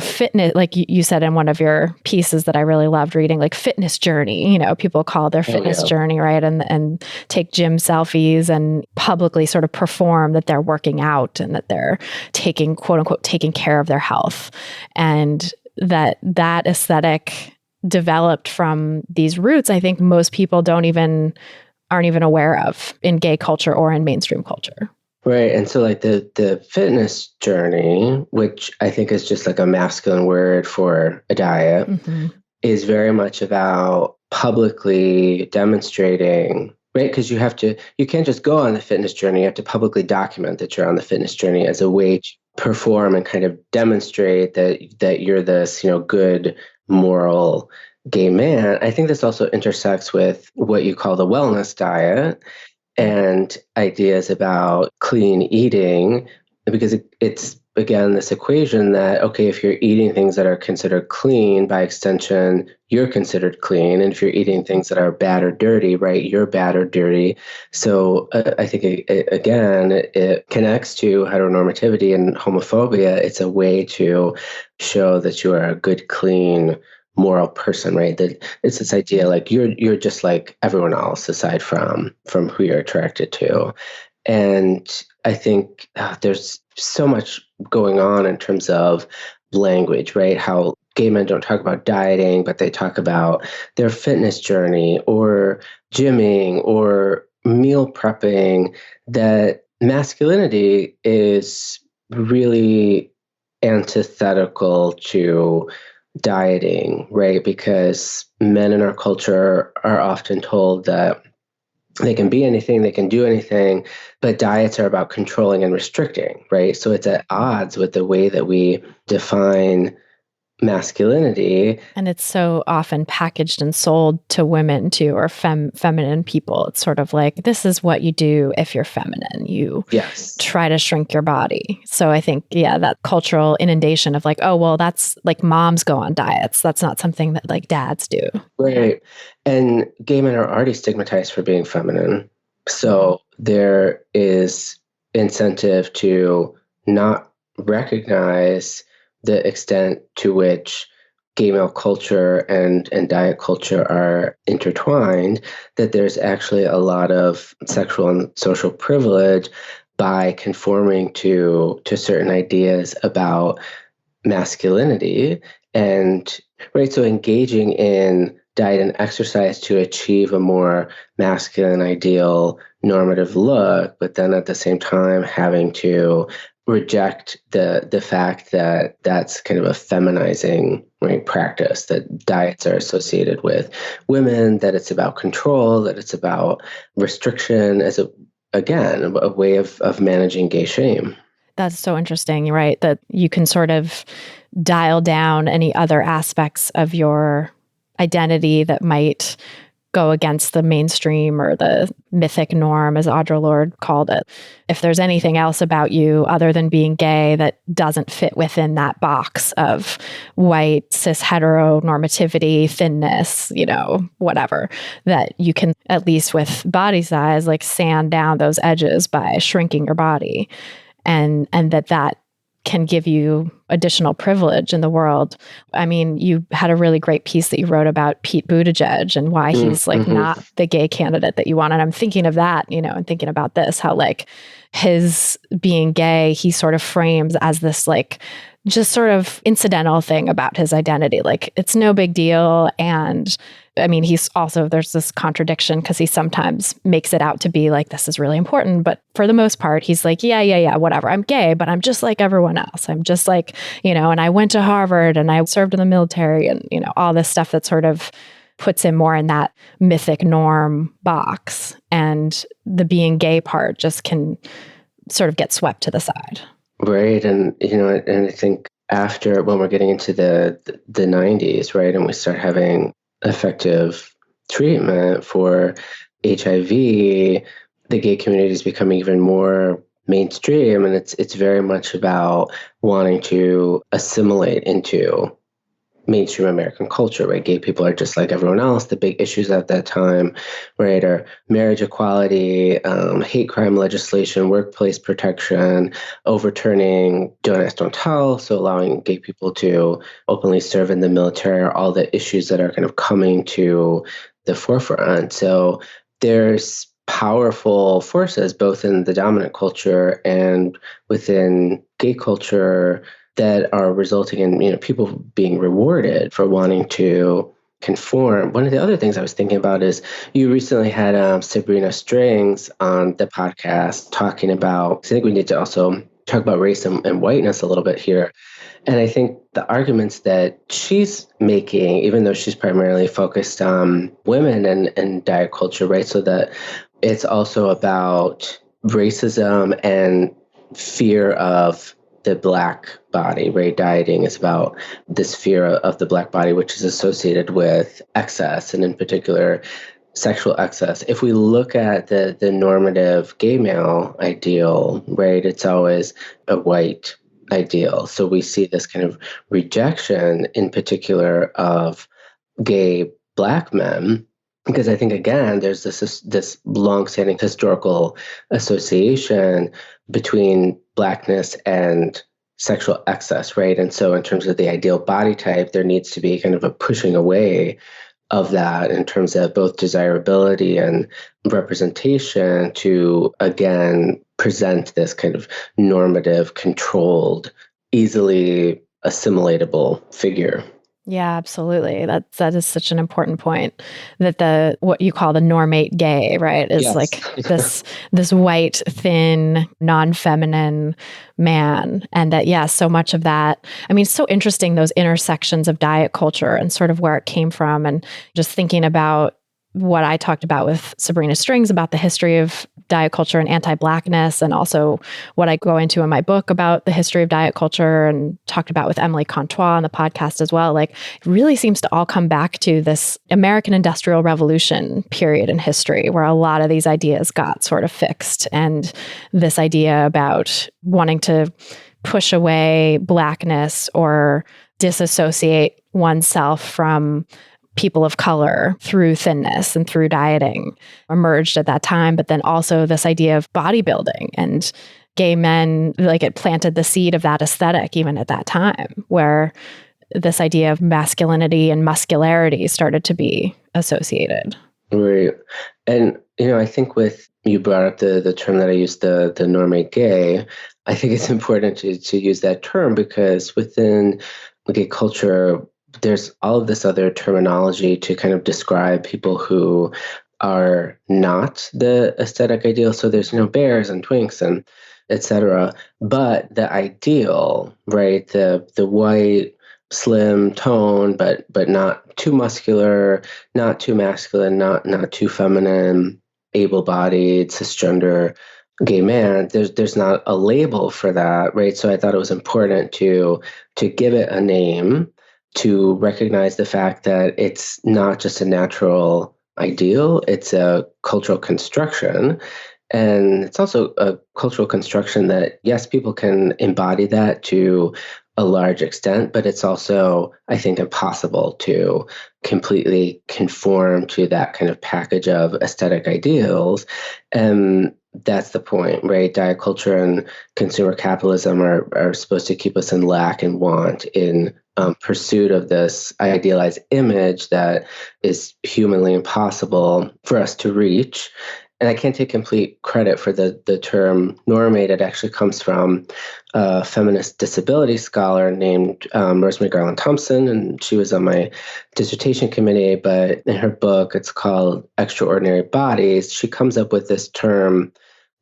fitness, like you said in one of your pieces that I really loved reading, like fitness journey, people call their fitness journey, right? And take gym selfies and publicly sort of perform that they're working out and that they're taking, quote unquote, taking care of their health. And that aesthetic developed from these roots, I think most people aren't even aware of in gay culture or in mainstream culture. Right. And so like the fitness journey, which I think is just like a masculine word for a diet, is very much about publicly demonstrating, right? Because you can't just go on the fitness journey. You have to publicly document that you're on the fitness journey as a way to perform and kind of demonstrate that you're this, good, moral gay man. I think this also intersects with what you call the wellness diet and ideas about clean eating, because it's, again, this equation that, okay, if you're eating things that are considered clean, by extension, you're considered clean. And if you're eating things that are bad or dirty, right, you're bad or dirty. So I think, it connects to heteronormativity and homophobia. It's a way to show that you are a good, clean, moral person, right? That it's this idea like you're just like everyone else aside from who you're attracted to. And I think there's so much going on in terms of language, right? How gay men don't talk about dieting, but they talk about their fitness journey or gymming or meal prepping, that masculinity is really antithetical to dieting, right? Because men in our culture are often told that they can be anything, they can do anything, but diets are about controlling and restricting, right? So it's at odds with the way that we define masculinity. And it's so often packaged and sold to women too, or feminine people. It's sort of like, this is what you do if you're feminine. You try to shrink your body. So I think, that cultural inundation of like, oh, well, that's like moms go on diets. That's not something that like dads do. Right. And gay men are already stigmatized for being feminine. So there is incentive to not recognize the extent to which gay male culture and diet culture are intertwined, that there's actually a lot of sexual and social privilege by conforming to certain ideas about masculinity. And right, so engaging in diet and exercise to achieve a more masculine ideal normative look, but then at the same time having to reject the fact that that's kind of a feminizing, right, practice, that diets are associated with women, that it's about control, that it's about restriction as a way of managing gay shame. That's so interesting, right? That you can sort of dial down any other aspects of your identity that might go against the mainstream or the mythic norm, as Audre Lorde called it. If there's anything else about you other than being gay that doesn't fit within that box of white, cis, heteronormativity, thinness, whatever, that you can, at least with body size, like sand down those edges by shrinking your body. And that can give you additional privilege in the world. I mean, you had a really great piece that you wrote about Pete Buttigieg and why he's like not the gay candidate that you want. And I'm thinking of that, and thinking about this, how like his being gay, he sort of frames as this like just sort of incidental thing about his identity. Like it's no big deal. And I mean, there's this contradiction because he sometimes makes it out to be like, this is really important. But for the most part, he's like, yeah, whatever. I'm gay, but I'm just like everyone else. I'm just like, and I went to Harvard and I served in the military and, all this stuff that sort of puts him more in that mythic norm box. And the being gay part just can sort of get swept to the side. Right. And, and I think when we're getting into the 90s, right, and we start having effective treatment for HIV, the gay community is becoming even more mainstream, and it's very much about wanting to assimilate into mainstream American culture, right? Gay people are just like everyone else. The big issues at that time, right, are marriage equality, hate crime legislation, workplace protection, overturning Don't Ask, Don't Tell, so allowing gay people to openly serve in the military, are all the issues that are kind of coming to the forefront. So there's powerful forces both in the dominant culture and within gay culture that are resulting in people being rewarded for wanting to conform. One of the other things I was thinking about is you recently had Sabrina Strings on the podcast talking about, I think we need to also talk about race and whiteness a little bit here. And I think the arguments that she's making, even though she's primarily focused on women and diet culture, right, so that it's also about racism and fear of the Black body, right? Dieting is about this fear of the Black body, which is associated with excess, and in particular, sexual excess. If we look at the normative gay male ideal, right, it's always a white ideal. So we see this kind of rejection, in particular, of gay Black men, because I think, again, there's this longstanding historical association between Blackness and sexual excess, right? And so in terms of the ideal body type, there needs to be kind of a pushing away of that in terms of both desirability and representation to, again, present this kind of normative, controlled, easily assimilatable figure. Yeah, absolutely. That is such an important point, that what you call the normate gay, right, is like this white, thin, non-feminine man. And that, so much of that, I mean, it's so interesting, those intersections of diet culture and sort of where it came from, and just thinking about what I talked about with Sabrina Strings about the history of diet culture and anti-Blackness, and also what I go into in my book about the history of diet culture and talked about with Emily Contois on the podcast as well. Like, it really seems to all come back to this American Industrial Revolution period in history where a lot of these ideas got sort of fixed. And this idea about wanting to push away Blackness or disassociate oneself from people of color through thinness and through dieting emerged at that time. But then also this idea of bodybuilding and gay men, like it planted the seed of that aesthetic even at that time, where this idea of masculinity and muscularity started to be associated. Right. And, I think you brought up the term that I used, the normate gay. I think it's important to use that term because within gay culture, there's all of this other terminology to kind of describe people who are not the aesthetic ideal. So there's, bears and twinks and et cetera. But the ideal, right, the white, slim tone, but not too muscular, not too masculine, not too feminine, able-bodied, cisgender gay man, there's not a label for that, right? So I thought it was important to give it a name, to recognize the fact that it's not just a natural ideal, it's a cultural construction. And it's also a cultural construction that, yes, people can embody that to a large extent, but it's also, I think, impossible to completely conform to that kind of package of aesthetic ideals. And that's the point, right? Diet culture and consumer capitalism are supposed to keep us in lack and want in pursuit of this idealized image that is humanly impossible for us to reach. And I can't take complete credit for the term normate. It actually comes from a feminist disability scholar named Rosemary Garland Thompson, and she was on my dissertation committee. But in her book, it's called Extraordinary Bodies, she comes up with this term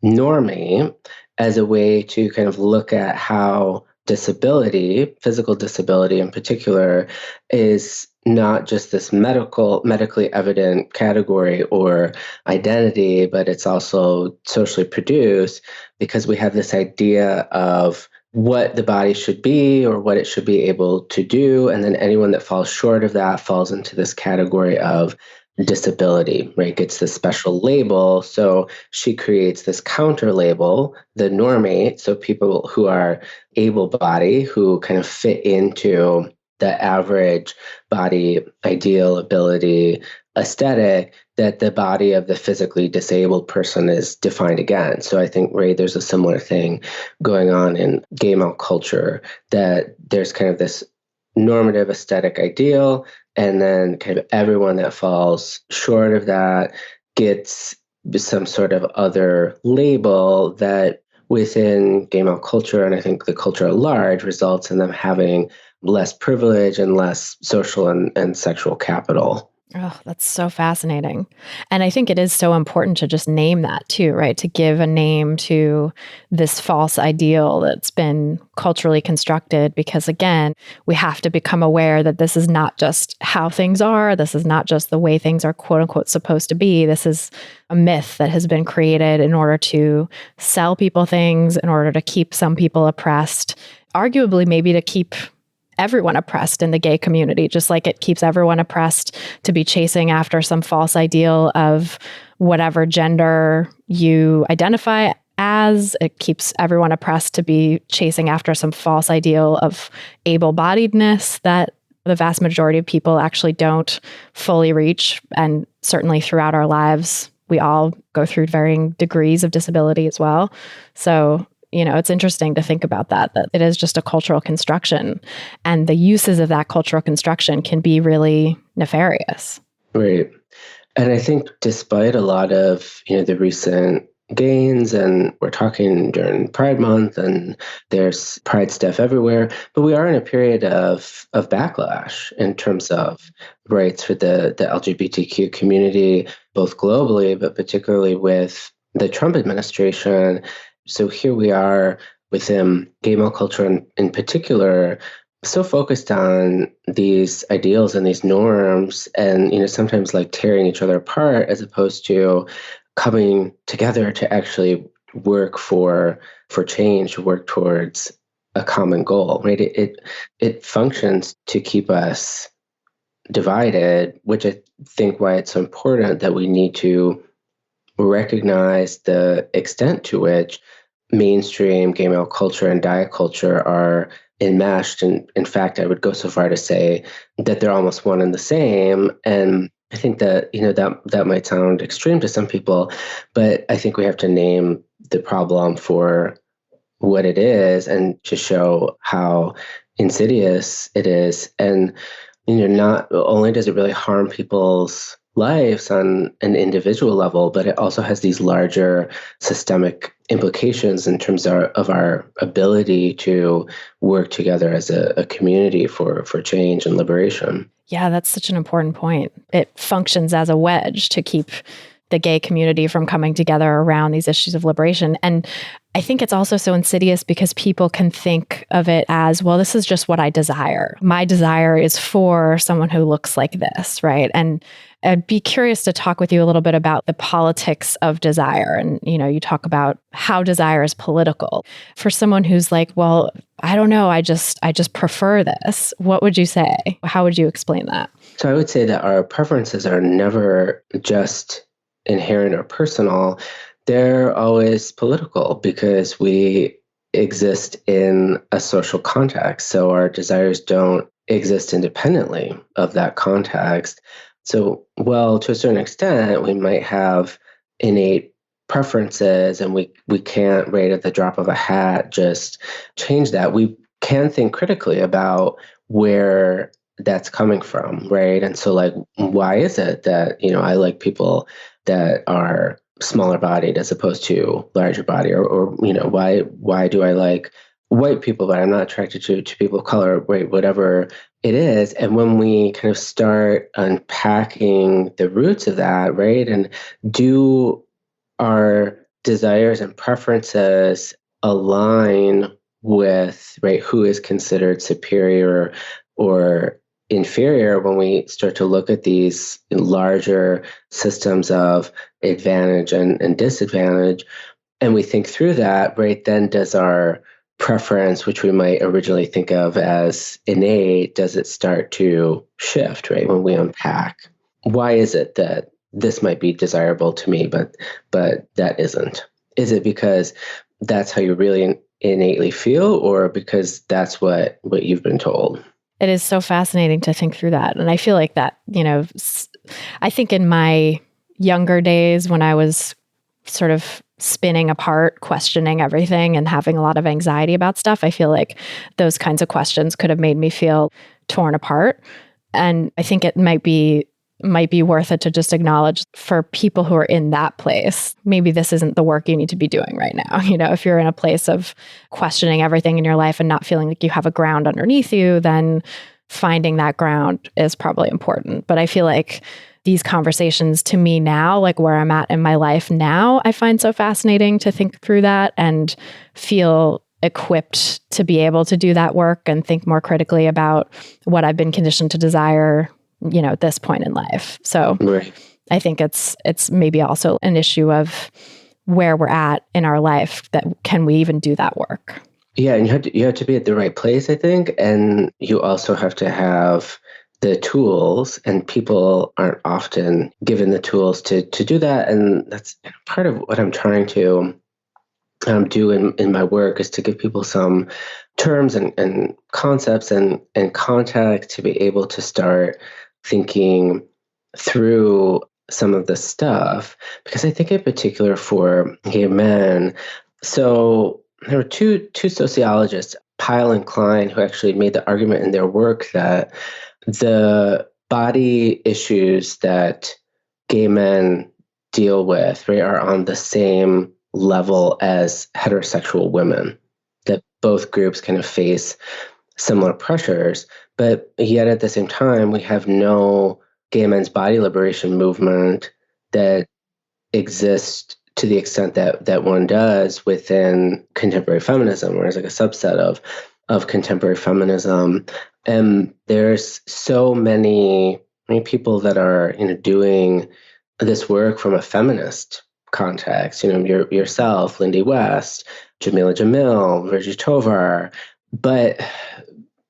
normate as a way to kind of look at how disability, physical disability in particular, is not just this medically evident category or identity, but it's also socially produced because we have this idea of what the body should be or what it should be able to do. And then anyone that falls short of that falls into this category of disability, right? Gets this special label. So she creates this counter label, the normate. So people who are able-bodied, who kind of fit into the average body ideal, ability, aesthetic, that the body of the physically disabled person is defined again. So I think, Ray, there's a similar thing going on in gay male culture, that there's kind of this normative aesthetic ideal, and then kind of everyone that falls short of that gets some sort of other label that within gay male culture, and I think the culture at large, results in them having less privilege and less social and sexual capital. Oh, that's so fascinating. And I think it is so important to just name that too, right? To give a name to this false ideal that's been culturally constructed, because again, we have to become aware that this is not just how things are. This is not just the way things are quote unquote supposed to be. This is a myth that has been created in order to sell people things, in order to keep some people oppressed, arguably maybe to keep everyone oppressed in the gay community, just like it keeps everyone oppressed to be chasing after some false ideal of whatever gender you identify as. It keeps everyone oppressed to be chasing after some false ideal of able-bodiedness that the vast majority of people actually don't fully reach. And certainly throughout our lives, we all go through varying degrees of disability as well. So it's interesting to think about that it is just a cultural construction, and the uses of that cultural construction can be really nefarious. Right. And I think despite a lot of, the recent gains, and we're talking during Pride Month and there's Pride stuff everywhere, but we are in a period of backlash in terms of rights for the LGBTQ community, both globally, but particularly with the Trump administration. So here we are within gay male culture in particular, so focused on these ideals and these norms and, sometimes like tearing each other apart as opposed to coming together to actually work for change, work towards a common goal, right? It functions to keep us divided, which I think why it's so important that we need to recognize the extent to which mainstream gay male culture and diet culture are enmeshed. And in fact, I would go so far to say that they're almost one and the same. And I think that, that might sound extreme to some people, but I think we have to name the problem for what it is and to show how insidious it is. And, not only does it really harm people's lives on an individual level, but it also has these larger systemic implications in terms of our ability to work together as a community for change and liberation. Yeah, that's such an important point. It functions as a wedge to keep the gay community from coming together around these issues of liberation. And I think it's also so insidious because people can think of it as, well, this is just what I desire. My desire is for someone who looks like this, right? And I'd be curious to talk with you a little bit about the politics of desire. And, you talk about how desire is political. For someone who's like, well, I don't know, I just prefer this. What would you say? How would you explain that? So I would say that our preferences are never just inherent or personal. They're always political because we exist in a social context. So our desires don't exist independently of that context. So, well, to a certain extent, we might have innate preferences and we can't, right at the drop of a hat, just change that. We can think critically about where that's coming from, right? And so, like, why is it that, I like people that are smaller bodied as opposed to larger body, or why do I like white people but I'm not attracted to people of color, right? Whatever it is. And when we kind of start unpacking the roots of that, right, and do our desires and preferences align with, right, who is considered superior or inferior, when we start to look at these larger systems of advantage and disadvantage, and we think through that, right, then does our preference, which we might originally think of as innate, does it start to shift, right, when we unpack? Why is it that this might be desirable to me, but that isn't? Is it because that's how you really innately feel, or because that's what you've been told? It is so fascinating to think through that. And I feel like that, I think in my younger days when I was sort of spinning apart, questioning everything and having a lot of anxiety about stuff, I feel like those kinds of questions could have made me feel torn apart. And I think it might be worth it to just acknowledge for people who are in that place, maybe this isn't the work you need to be doing right now. If you're in a place of questioning everything in your life and not feeling like you have a ground underneath you, then finding that ground is probably important. But I feel like these conversations to me now, like where I'm at in my life now, I find so fascinating to think through that and feel equipped to be able to do that work and think more critically about what I've been conditioned to desire, at this point in life. So Right. I think it's maybe also an issue of where we're at in our life, that can we even do that work? Yeah, and you have to be at the right place, I think, and you also have to have the tools, and people aren't often given the tools to do that. And that's part of what I'm trying to do in my work, is to give people some terms and concepts and context to be able to start thinking through some of the stuff. Because I think in particular for gay men, so there were two sociologists, Pyle and Klein, who actually made the argument in their work that the body issues that gay men deal with, right, are on the same level as heterosexual women, that both groups kind of face similar pressures, but yet at the same time, we have no gay men's body liberation movement that exists to the extent that one does within contemporary feminism, or as like a subset of of contemporary feminism. And there's so many people that are doing this work from a feminist context. Yourself, Lindy West, Jamila Jamil, Virgie Tovar. But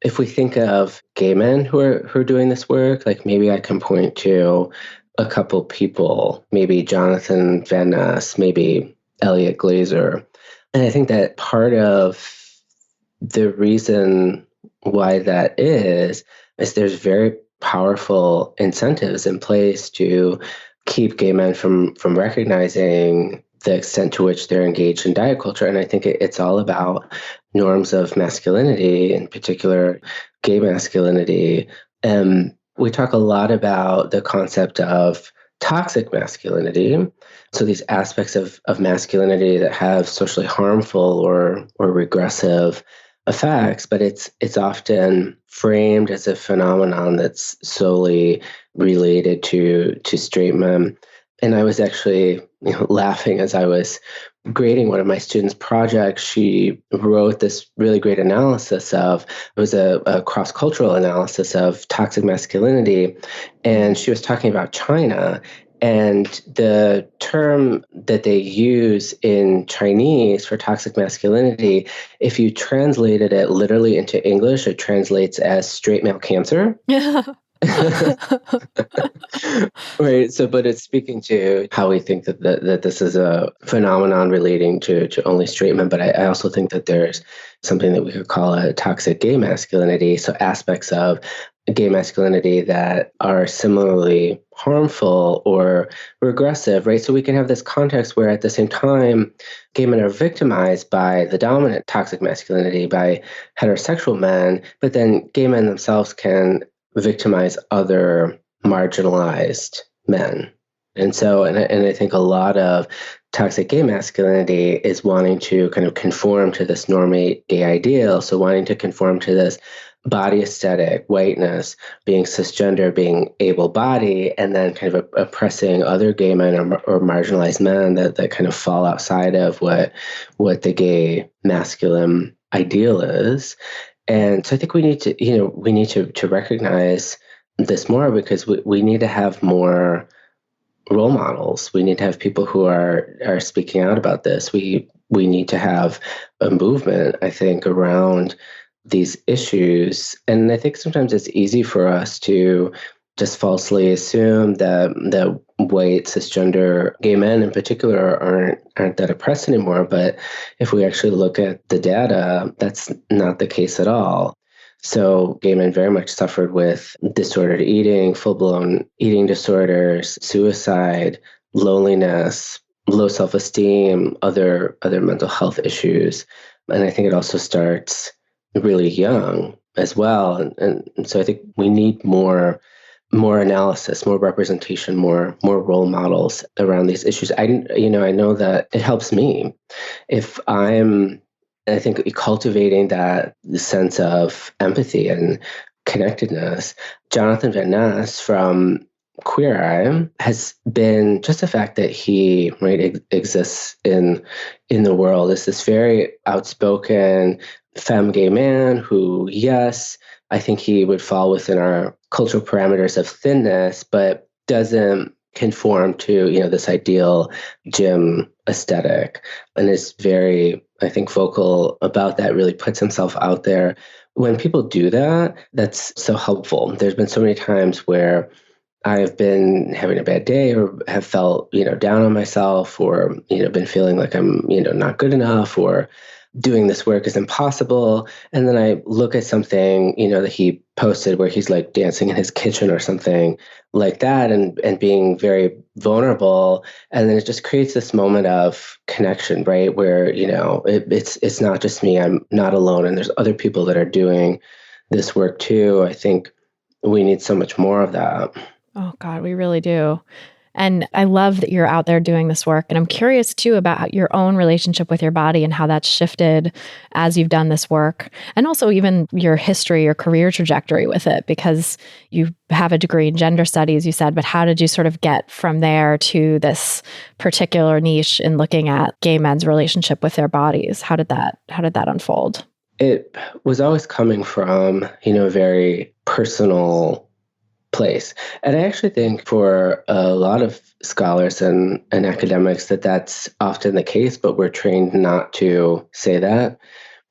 if we think of gay men who are doing this work, like maybe I can point to a couple people, maybe Jonathan Van Ness, maybe Elliot Glazer. And I think that part of the reason why that is there's very powerful incentives in place to keep gay men from recognizing the extent to which they're engaged in diet culture. And I think it's all about norms of masculinity, in particular, gay masculinity. And we talk a lot about the concept of toxic masculinity. So these aspects of masculinity that have socially harmful or regressive effects, but it's often framed as a phenomenon that's solely related to straight men. And I was actually laughing as I was grading one of my students' projects. She wrote this really great analysis it was a cross-cultural analysis of toxic masculinity. And she was talking about China. And the term that they use in Chinese for toxic masculinity, if you translated it literally into English, it translates as straight male cancer. Right. So, but it's speaking to how we think that this is a phenomenon relating to only straight men. But I also think that there's something that we could call a toxic gay masculinity. So aspects of gay masculinity that are similarly harmful or regressive, right? So we can have this context where at the same time, gay men are victimized by the dominant toxic masculinity, by heterosexual men, but then gay men themselves can victimize other marginalized men. And so, and I think a lot of toxic gay masculinity is wanting to kind of conform to this normate gay ideal. So wanting to conform to this body aesthetic, whiteness, being cisgender, being able-bodied, and then kind of oppressing other gay men or marginalized men that kind of fall outside of what the gay masculine ideal is. And so I think we need to recognize this more, because we need to have more role models. We need to have people who are speaking out about this. We need to have a movement, I think, around these issues. And I think sometimes it's easy for us to just falsely assume that white cisgender gay men in particular aren't that oppressed anymore. But if we actually look at the data, that's not the case at all. So gay men very much suffered with disordered eating, full-blown eating disorders, suicide, loneliness, low self-esteem, other mental health issues. And I think it also starts really young as well. And so I think we need more analysis, more representation, more role models around these issues. I know that it helps me if I think cultivating that sense of empathy and connectedness. Jonathan Van Ness from Queer Eye has been just the fact that he exists in the world is this very outspoken femme gay man who, yes, I think he would fall within our cultural parameters of thinness, but doesn't conform to, this ideal gym aesthetic, and is very, I think, vocal about that, really puts himself out there. When people do that, that's so helpful. There's been so many times where I've been having a bad day or have felt, down on myself, or, been feeling like I'm, not good enough, or doing this work is impossible. And then I look at something, that he posted where he's like dancing in his kitchen or something like that, and being very vulnerable. And then it just creates this moment of connection, right? Where, it's not just me, I'm not alone. And there's other people that are doing this work too. I think we need so much more of that. Oh God, we really do. And I love that you're out there doing this work. And I'm curious too about your own relationship with your body and how that's shifted as you've done this work. And also even your history, your career trajectory with it, because you have a degree in gender studies, you said, but how did you sort of get from there to this particular niche in looking at gay men's relationship with their bodies? How did that unfold? it was always coming from, a very personal place. And I actually think for a lot of scholars and academics that's often the case, but we're trained not to say that,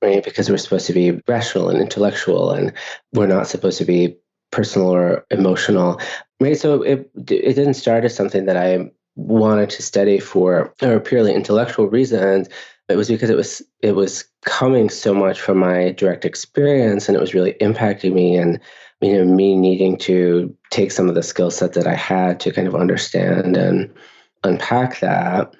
right? Because we're supposed to be rational and intellectual, and we're not supposed to be personal or emotional, right? So it didn't start as something that I wanted to study for purely intellectual reasons. It was because it was coming so much from my direct experience, and it was really impacting me, and me needing to take some of the skill set that I had to kind of understand and unpack that.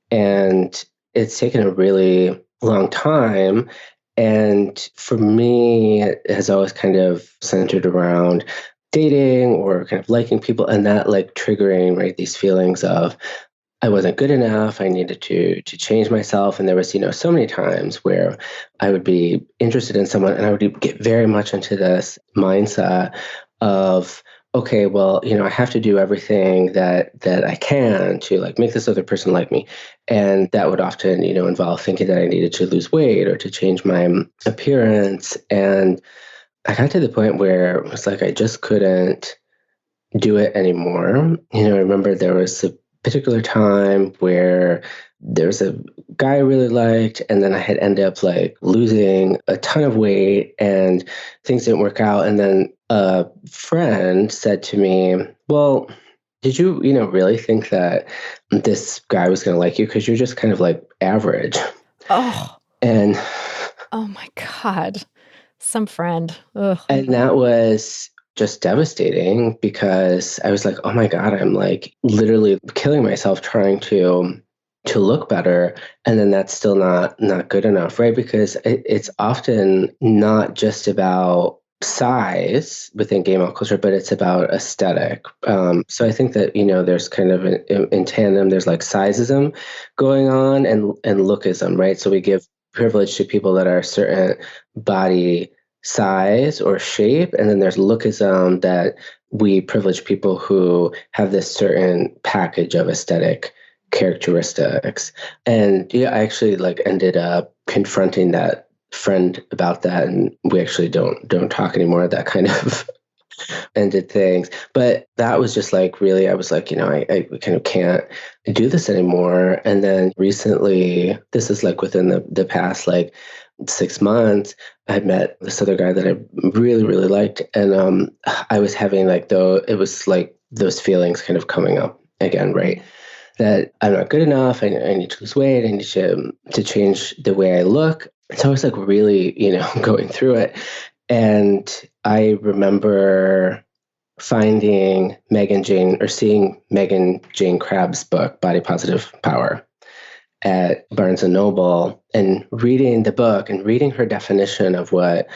And it's taken a really long time. And for me, it has always kind of centered around dating or kind of liking people, and that like triggering, right, these feelings of I wasn't good enough. I needed to change myself. And there was, so many times where I would be interested in someone and I would get very much into this mindset of, okay, well, I have to do everything that I can to like make this other person like me. And that would often, involve thinking that I needed to lose weight or to change my appearance. And I got to the point where it was like I just couldn't do it anymore. I remember there was a particular time where there was a guy I really liked, and then I had ended up like losing a ton of weight and things didn't work out. And then a friend said to me, well, did you, really think that this guy was going to like you? Because you're just kind of like average. Oh, And oh my God. Some friend. Ugh. and that was just devastating because I was like, oh my God, I'm like literally killing myself trying to look better. And then that's still not good enough, right? Because it's often not just about size within gay male culture, but it's about aesthetic. So I think that, there's kind of in tandem, there's like sizeism going on and lookism, right? So we give privilege to people that are a certain body size or shape, and then there's lookism that we privilege people who have this certain package of aesthetic characteristics. And yeah, I actually like ended up confronting that friend about that, and we actually don't talk anymore. That kind of ended things. But that was just like really, I was like, I kind of can't do this anymore. And then recently, this is like within the past like 6 months, I met this other guy that I really, really liked. And I was having like, though, it was like those feelings kind of coming up again, right? That I'm not good enough. I need to lose weight. I need to change the way I look. So I was like really, going through it. And I remember finding seeing Megan Jane Crabb's book, Body Positive Power, at Barnes and Noble, and reading the book and reading her definition of what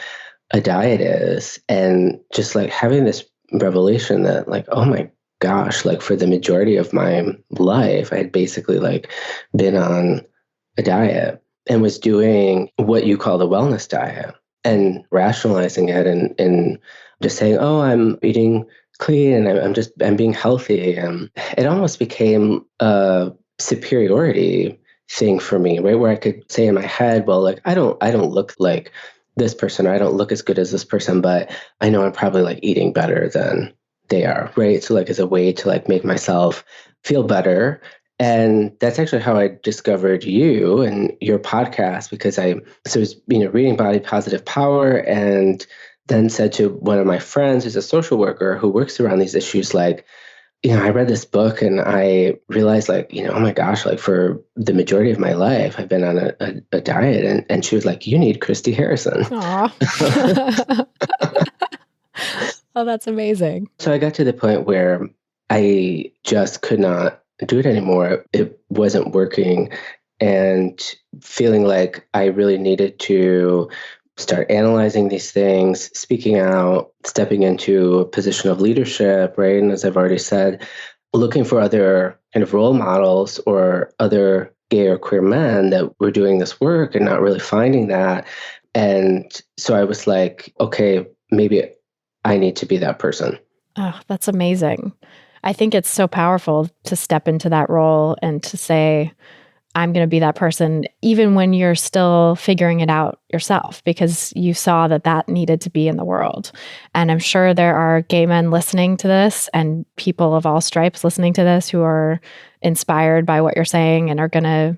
a diet is, and just like having this revelation that like, oh my gosh, like for the majority of my life, I had basically like been on a diet and was doing what you call the wellness diet and rationalizing it and just saying, oh, I'm eating clean and I'm being healthy. And it almost became a superiority thing for me, right? Where I could say in my head, well, like, I don't look like this person, or I don't look as good as this person, but I know I'm probably like eating better than they are, right? So like as a way to like make myself feel better. And that's actually how I discovered you and your podcast, because I was, reading Body Positive Power, and then said to one of my friends who's a social worker who works around these issues, like, I read this book and I realized like, oh my gosh, like for the majority of my life, I've been on a diet. And she was like, you need Christy Harrison. Aw. Oh, that's amazing. So I got to the point where I just could not do it anymore. It wasn't working, and feeling like I really needed to start analyzing these things, speaking out, stepping into a position of leadership, right? And as I've already said, looking for other kind of role models or other gay or queer men that were doing this work and not really finding that. And so I was like, okay, maybe I need to be that person. Oh, that's amazing. I think it's so powerful to step into that role and to say, I'm going to be that person, even when you're still figuring it out yourself, because you saw that that needed to be in the world. And I'm sure there are gay men listening to this and people of all stripes listening to this who are inspired by what you're saying and are going to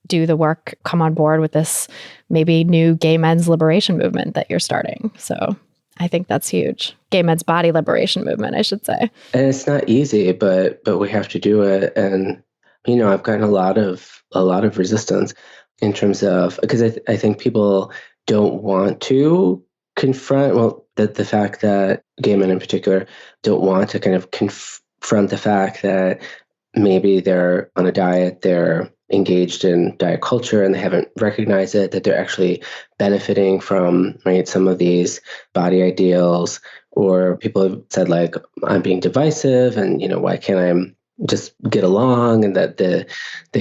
do the work, come on board with this maybe new gay men's liberation movement that you're starting. So I think that's huge. Gay men's body liberation movement, I should say. And it's not easy, but we have to do it. And I've gotten a lot of resistance in terms of, because I think people don't want to confront, the fact that gay men in particular don't want to kind of confront the fact that maybe they're on a diet, they're engaged in diet culture, and they haven't recognized it, that they're actually benefiting from, right, some of these body ideals. Or people have said, like, I'm being divisive, and why can't I just get along, and that the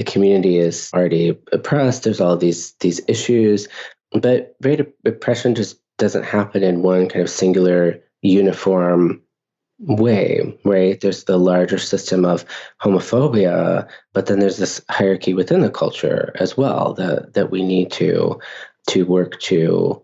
community is already oppressed. There's all these issues, but oppression just doesn't happen in one kind of singular uniform way, right? There's the larger system of homophobia, but then there's this hierarchy within the culture as well that we need to work to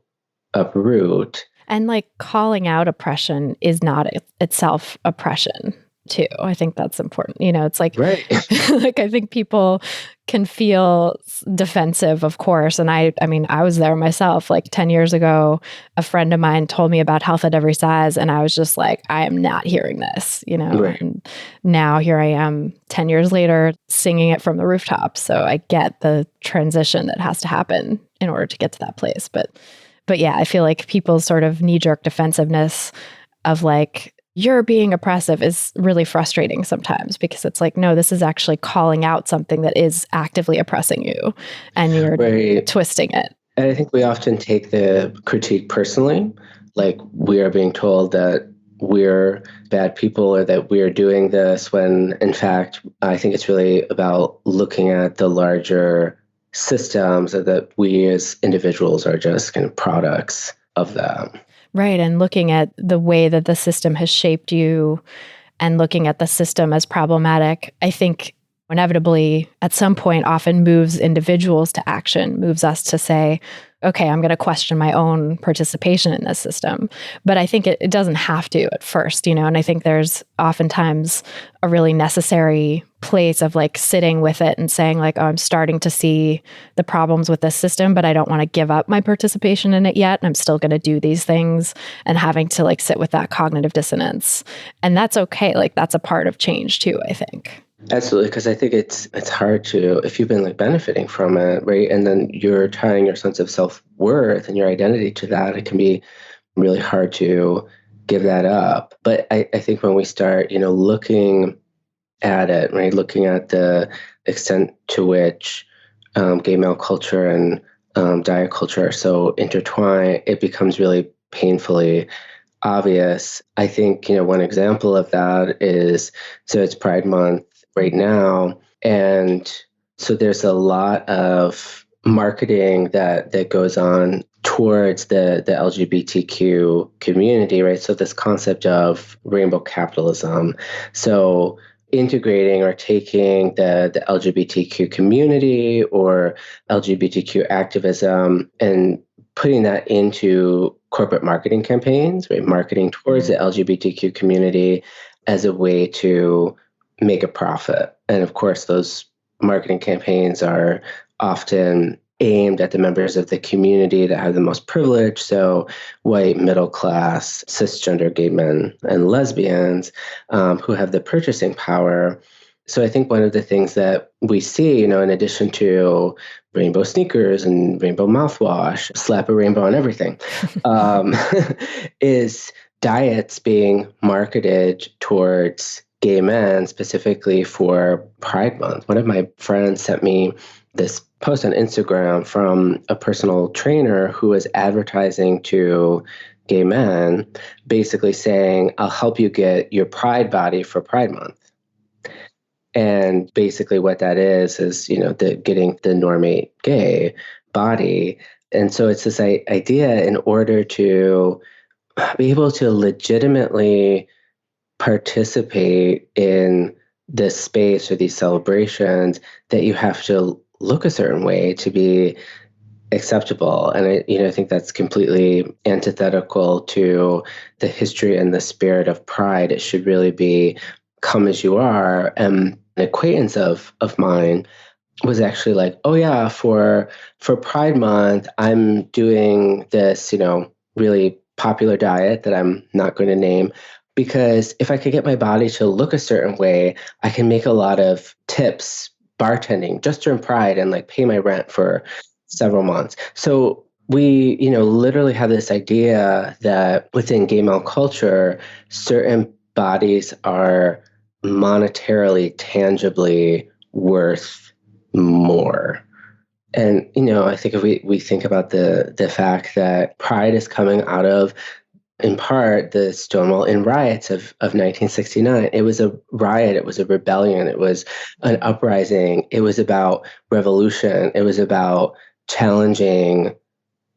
uproot. And like calling out oppression is not itself oppression too. I think that's important. It's like, right. like, I think people can feel defensive, of course. And I mean, I was there myself. Like 10 years ago, a friend of mine told me about health at every size. And I was just like, I am not hearing this, Right. And now here I am 10 years later singing it from the rooftops. So I get the transition that has to happen in order to get to that place. But yeah, I feel like people's sort of knee-jerk defensiveness of like, you're being oppressive is really frustrating sometimes, because it's like, no, this is actually calling out something that is actively oppressing you, and you're Right. twisting it. And I think we often take the critique personally, like we are being told that we're bad people or that we're doing this, when in fact, I think it's really about looking at the larger systems, or that we as individuals are just kind of products of them. Right. And looking at the way that the system has shaped you and looking at the system as problematic, I think inevitably at some point often moves individuals to action, moves us to say, okay, I'm going to question my own participation in this system. But I think it doesn't have to at first, and I think there's oftentimes a really necessary place of like sitting with it and saying like, oh, I'm starting to see the problems with this system, but I don't want to give up my participation in it yet. And I'm still going to do these things, and having to like sit with that cognitive dissonance. And that's okay. Like that's a part of change too, I think. Absolutely, because I think it's hard to, if you've been like benefiting from it, right, and then you're tying your sense of self-worth and your identity to that, it can be really hard to give that up. But I think when we start, looking at it, right, looking at the extent to which gay male culture and diet culture are so intertwined, it becomes really painfully obvious. I think, one example of that is, so it's Pride Month right now. And so there's a lot of marketing that goes on towards the LGBTQ community, right? So this concept of rainbow capitalism. So integrating or taking the LGBTQ community or LGBTQ activism and putting that into corporate marketing campaigns, right? Marketing towards the LGBTQ community as a way to make a profit. And of course, those marketing campaigns are often aimed at the members of the community that have the most privilege. So white, middle class, cisgender gay men and lesbians who have the purchasing power. So I think one of the things that we see, in addition to rainbow sneakers and rainbow mouthwash, slap a rainbow on everything, is diets being marketed towards gay men specifically for Pride Month. One of my friends sent me this post on Instagram from a personal trainer who was advertising to gay men, basically saying, I'll help you get your pride body for Pride Month. And basically what that is getting the normate gay body. And so it's this idea, in order to be able to legitimately participate in this space or these celebrations, that you have to look a certain way to be acceptable. And I think that's completely antithetical to the history and the spirit of Pride. It should really be come as you are. And an acquaintance of mine was actually like, oh yeah, for Pride Month, I'm doing this, really popular diet that I'm not going to name, because if I could get my body to look a certain way, I can make a lot of tips bartending just during Pride and like pay my rent for several months. So we, literally have this idea that within gay male culture, certain bodies are monetarily, tangibly worth more. And, I think if we think about the fact that Pride is coming out of, in part, the Stonewall Inn riots of 1969. It was a riot. It was a rebellion. It was an uprising. It was about revolution. It was about challenging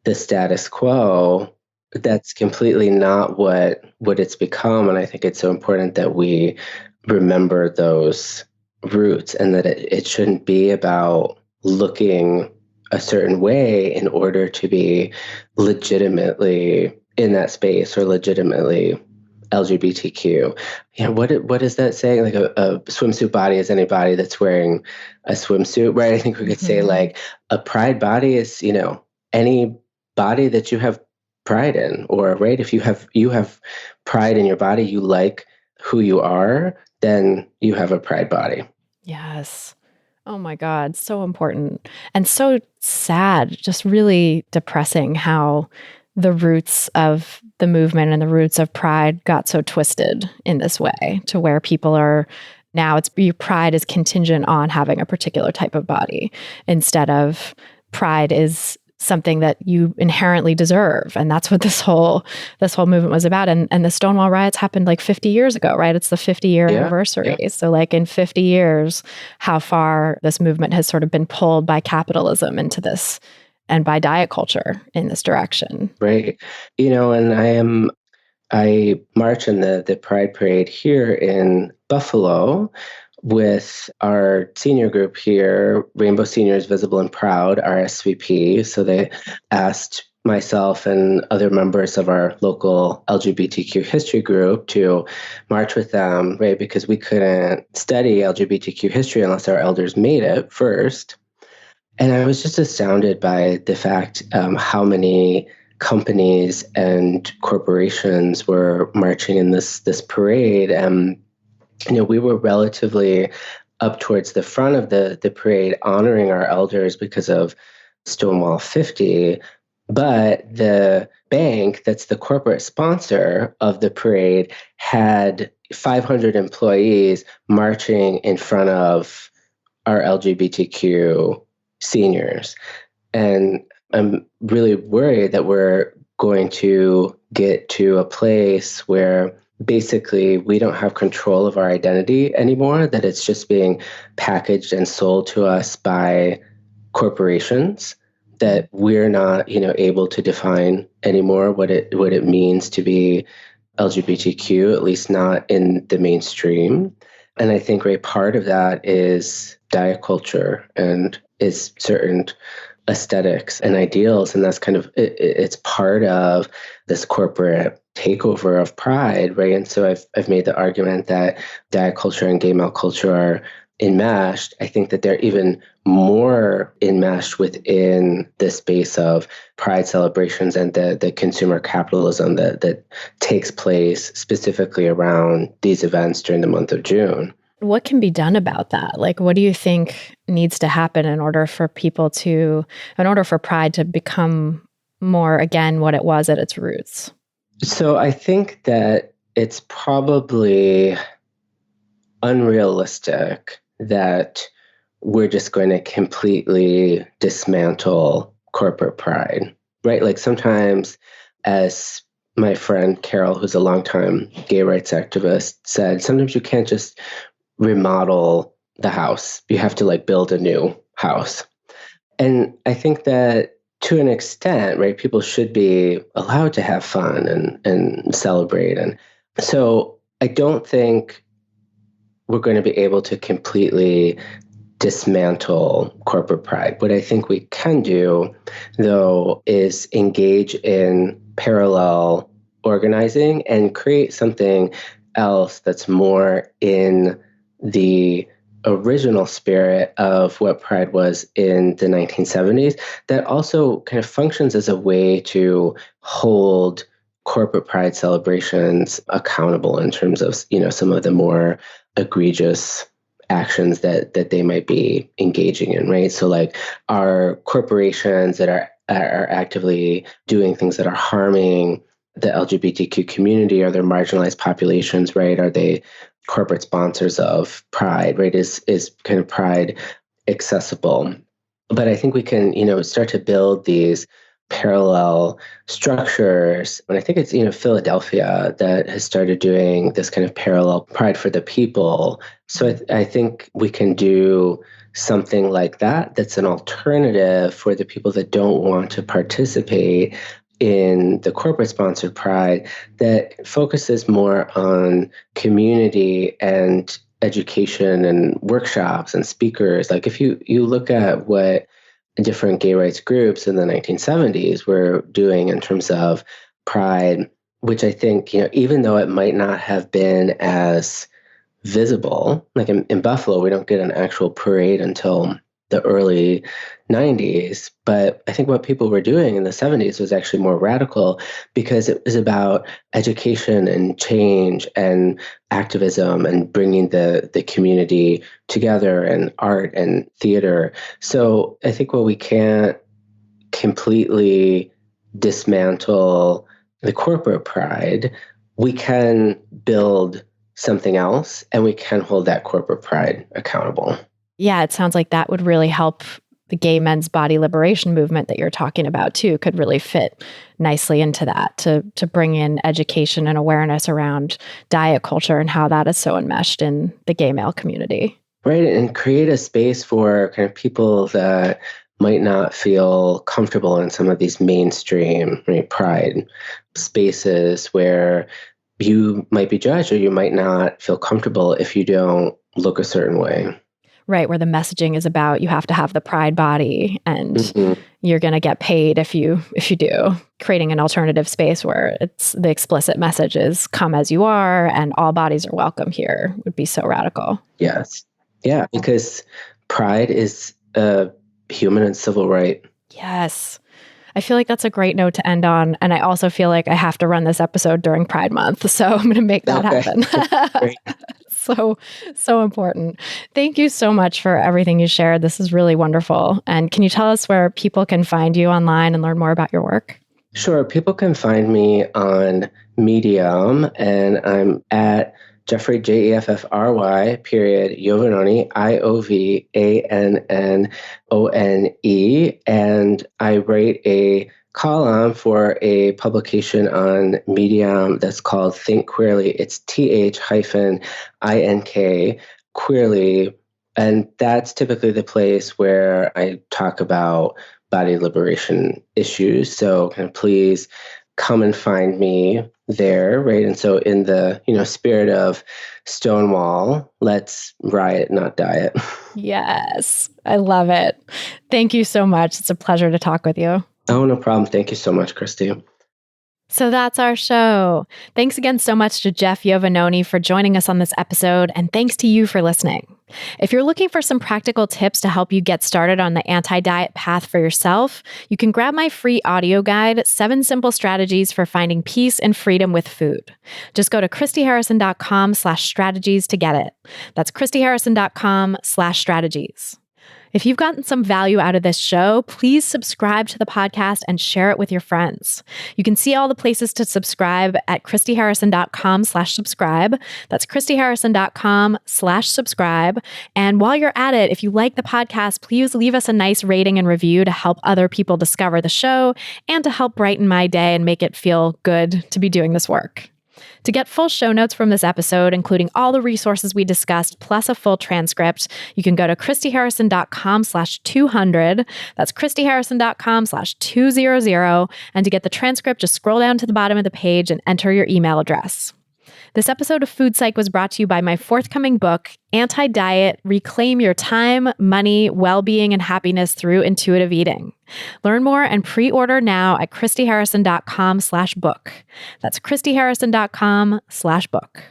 the status quo. That's completely not what it's become. And I think it's so important that we remember those roots, and that it shouldn't be about looking a certain way in order to be legitimately in that space or legitimately LGBTQ. What is that saying? Like a swimsuit body is any body that's wearing a swimsuit, right? I think we could say like a pride body is, any body that you have pride in, or right, if you have pride in your body, you like who you are, then you have a pride body. Yes. Oh my God, so important and so sad, just really depressing how the roots of the movement and the roots of Pride got so twisted in this way, to where people are now, your pride is contingent on having a particular type of body, instead of pride is something that you inherently deserve. And that's what this whole movement was about. And the Stonewall riots happened like 50 years ago, right? It's the 50-year anniversary. Yeah. So like in 50 years, how far this movement has sort of been pulled by capitalism into this, and by diet culture in this direction. Right. And I march in the Pride Parade here in Buffalo with our senior group here, Rainbow Seniors Visible and Proud, RSVP. So they asked myself and other members of our local LGBTQ history group to march with them, right? Because we couldn't study LGBTQ history unless our elders made it first. And I was just astounded by the fact how many companies and corporations were marching in this parade. We were relatively up towards the front of the parade, honoring our elders because of Stonewall 50. But the bank that's the corporate sponsor of the parade had 500 employees marching in front of our LGBTQ seniors. And I'm really worried that we're going to get to a place where basically we don't have control of our identity anymore, that it's just being packaged and sold to us by corporations, that we're not, able to define anymore what it means to be LGBTQ, at least not in the mainstream. And I think right part of that is diet culture and is certain aesthetics and ideals, and that's kind of it's part of this corporate takeover of Pride, right? And so I've made the argument that diet culture and gay male culture are enmeshed. I think that they're even more enmeshed within the space of Pride celebrations and the consumer capitalism that takes place specifically around these events during the month of June. What can be done about that? Like, what do you think needs to happen in order for Pride to become more, again, what it was at its roots? So I think that it's probably unrealistic that we're just going to completely dismantle corporate pride, right? Like sometimes, as my friend Carol, who's a longtime gay rights activist, said, sometimes you can't just remodel the house. You have to build a new house. And I think that to an extent, right, people should be allowed to have fun and celebrate. And so I don't think we're going to be able to completely dismantle corporate pride. What I think we can do, though, is engage in parallel organizing and create something else that's more in the original spirit of what Pride was in the 1970s, that also kind of functions as a way to hold corporate Pride celebrations accountable in terms of, some of the more egregious actions that they might be engaging in, right? So like, are corporations that are actively doing things that are harming the LGBTQ community? Are there marginalized populations, right? Are they corporate sponsors of Pride, right? Is kind of Pride accessible? But I think we can, start to build these parallel structures. And I think it's, Philadelphia that has started doing this kind of parallel Pride for the People. So I think we can do something like that that's an alternative for the people that don't want to participate in the corporate sponsored Pride, that focuses more on community and education and workshops and speakers. Like if you look at what different gay rights groups in the 1970s were doing in terms of Pride, which I think, even though it might not have been as visible, like in Buffalo, we don't get an actual parade until the early 90s. But I think what people were doing in the 70s was actually more radical, because it was about education and change and activism and bringing the community together, and art and theater. So I think while we can't completely dismantle the corporate Pride, we can build something else, and we can hold that corporate Pride accountable. Yeah, it sounds like that would really help the gay men's body liberation movement that you're talking about too. Could really fit nicely into that, to bring in education and awareness around diet culture and how that is so enmeshed in the gay male community. Right, and create a space for kind of people that might not feel comfortable in some of these mainstream, right, Pride spaces, where you might be judged or you might not feel comfortable if you don't look a certain way. Right, where the messaging is about you have to have the Pride body, and you're going to get paid if you do. Creating an alternative space where it's the explicit message is come as you are and all bodies are welcome here would be so radical. Yes. Yeah, because Pride is a human and civil right. Yes. I feel like that's a great note to end on. And I also feel like I have to run this episode during Pride Month. So I'm going to make that happen. Great. So important. Thank you so much for everything you shared. This is really wonderful. And can you tell us where people can find you online and learn more about your work? Sure. People can find me on Medium, and I'm at Jeffrey, Jeffry, Iovannone, Iovannone. And I write a column for a publication on Medium that's called Think Queerly. It's th-ink queerly. And that's typically the place where I talk about body liberation issues. So kind of please come and find me there, right? And so in the, spirit of Stonewall, let's riot, not diet. Yes, I love it. Thank you so much. It's a pleasure to talk with you. Oh, no problem. Thank you so much, Christy. So that's our show. Thanks again so much to Jeff Iovannone for joining us on this episode, and thanks to you for listening. If you're looking for some practical tips to help you get started on the anti-diet path for yourself, you can grab my free audio guide, 7 Simple Strategies for Finding Peace and Freedom with Food. Just go to christyharrison.com/strategies to get it. That's christyharrison.com/strategies. If you've gotten some value out of this show, please subscribe to the podcast and share it with your friends. You can see all the places to subscribe at christyharrison.com/subscribe. That's christyharrison.com/subscribe. And while you're at it, if you like the podcast, please leave us a nice rating and review to help other people discover the show and to help brighten my day and make it feel good to be doing this work. To get full show notes from this episode, including all the resources we discussed, plus a full transcript, you can go to christyharrison.com/200. That's christyharrison.com/200. And to get the transcript, just scroll down to the bottom of the page and enter your email address. This episode of Food Psych was brought to you by my forthcoming book, Anti-Diet: Reclaim Your Time, Money, Well-Being, and Happiness Through Intuitive Eating. Learn more and pre-order now at christyharrison.com/book. That's christyharrison.com/book.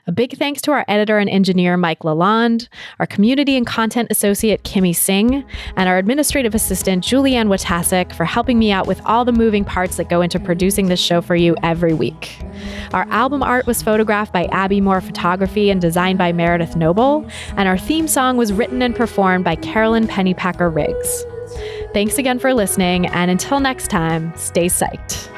A big thanks to our editor and engineer, Mike Lalonde, our community and content associate, Kimmy Singh, and our administrative assistant, Julianne Watasek, for helping me out with all the moving parts that go into producing this show for you every week. Our album art was photographed by Abby Moore Photography and designed by Meredith Noble, and our theme song was written and performed by Carolyn Pennypacker Riggs. Thanks again for listening, and until next time, stay psyched.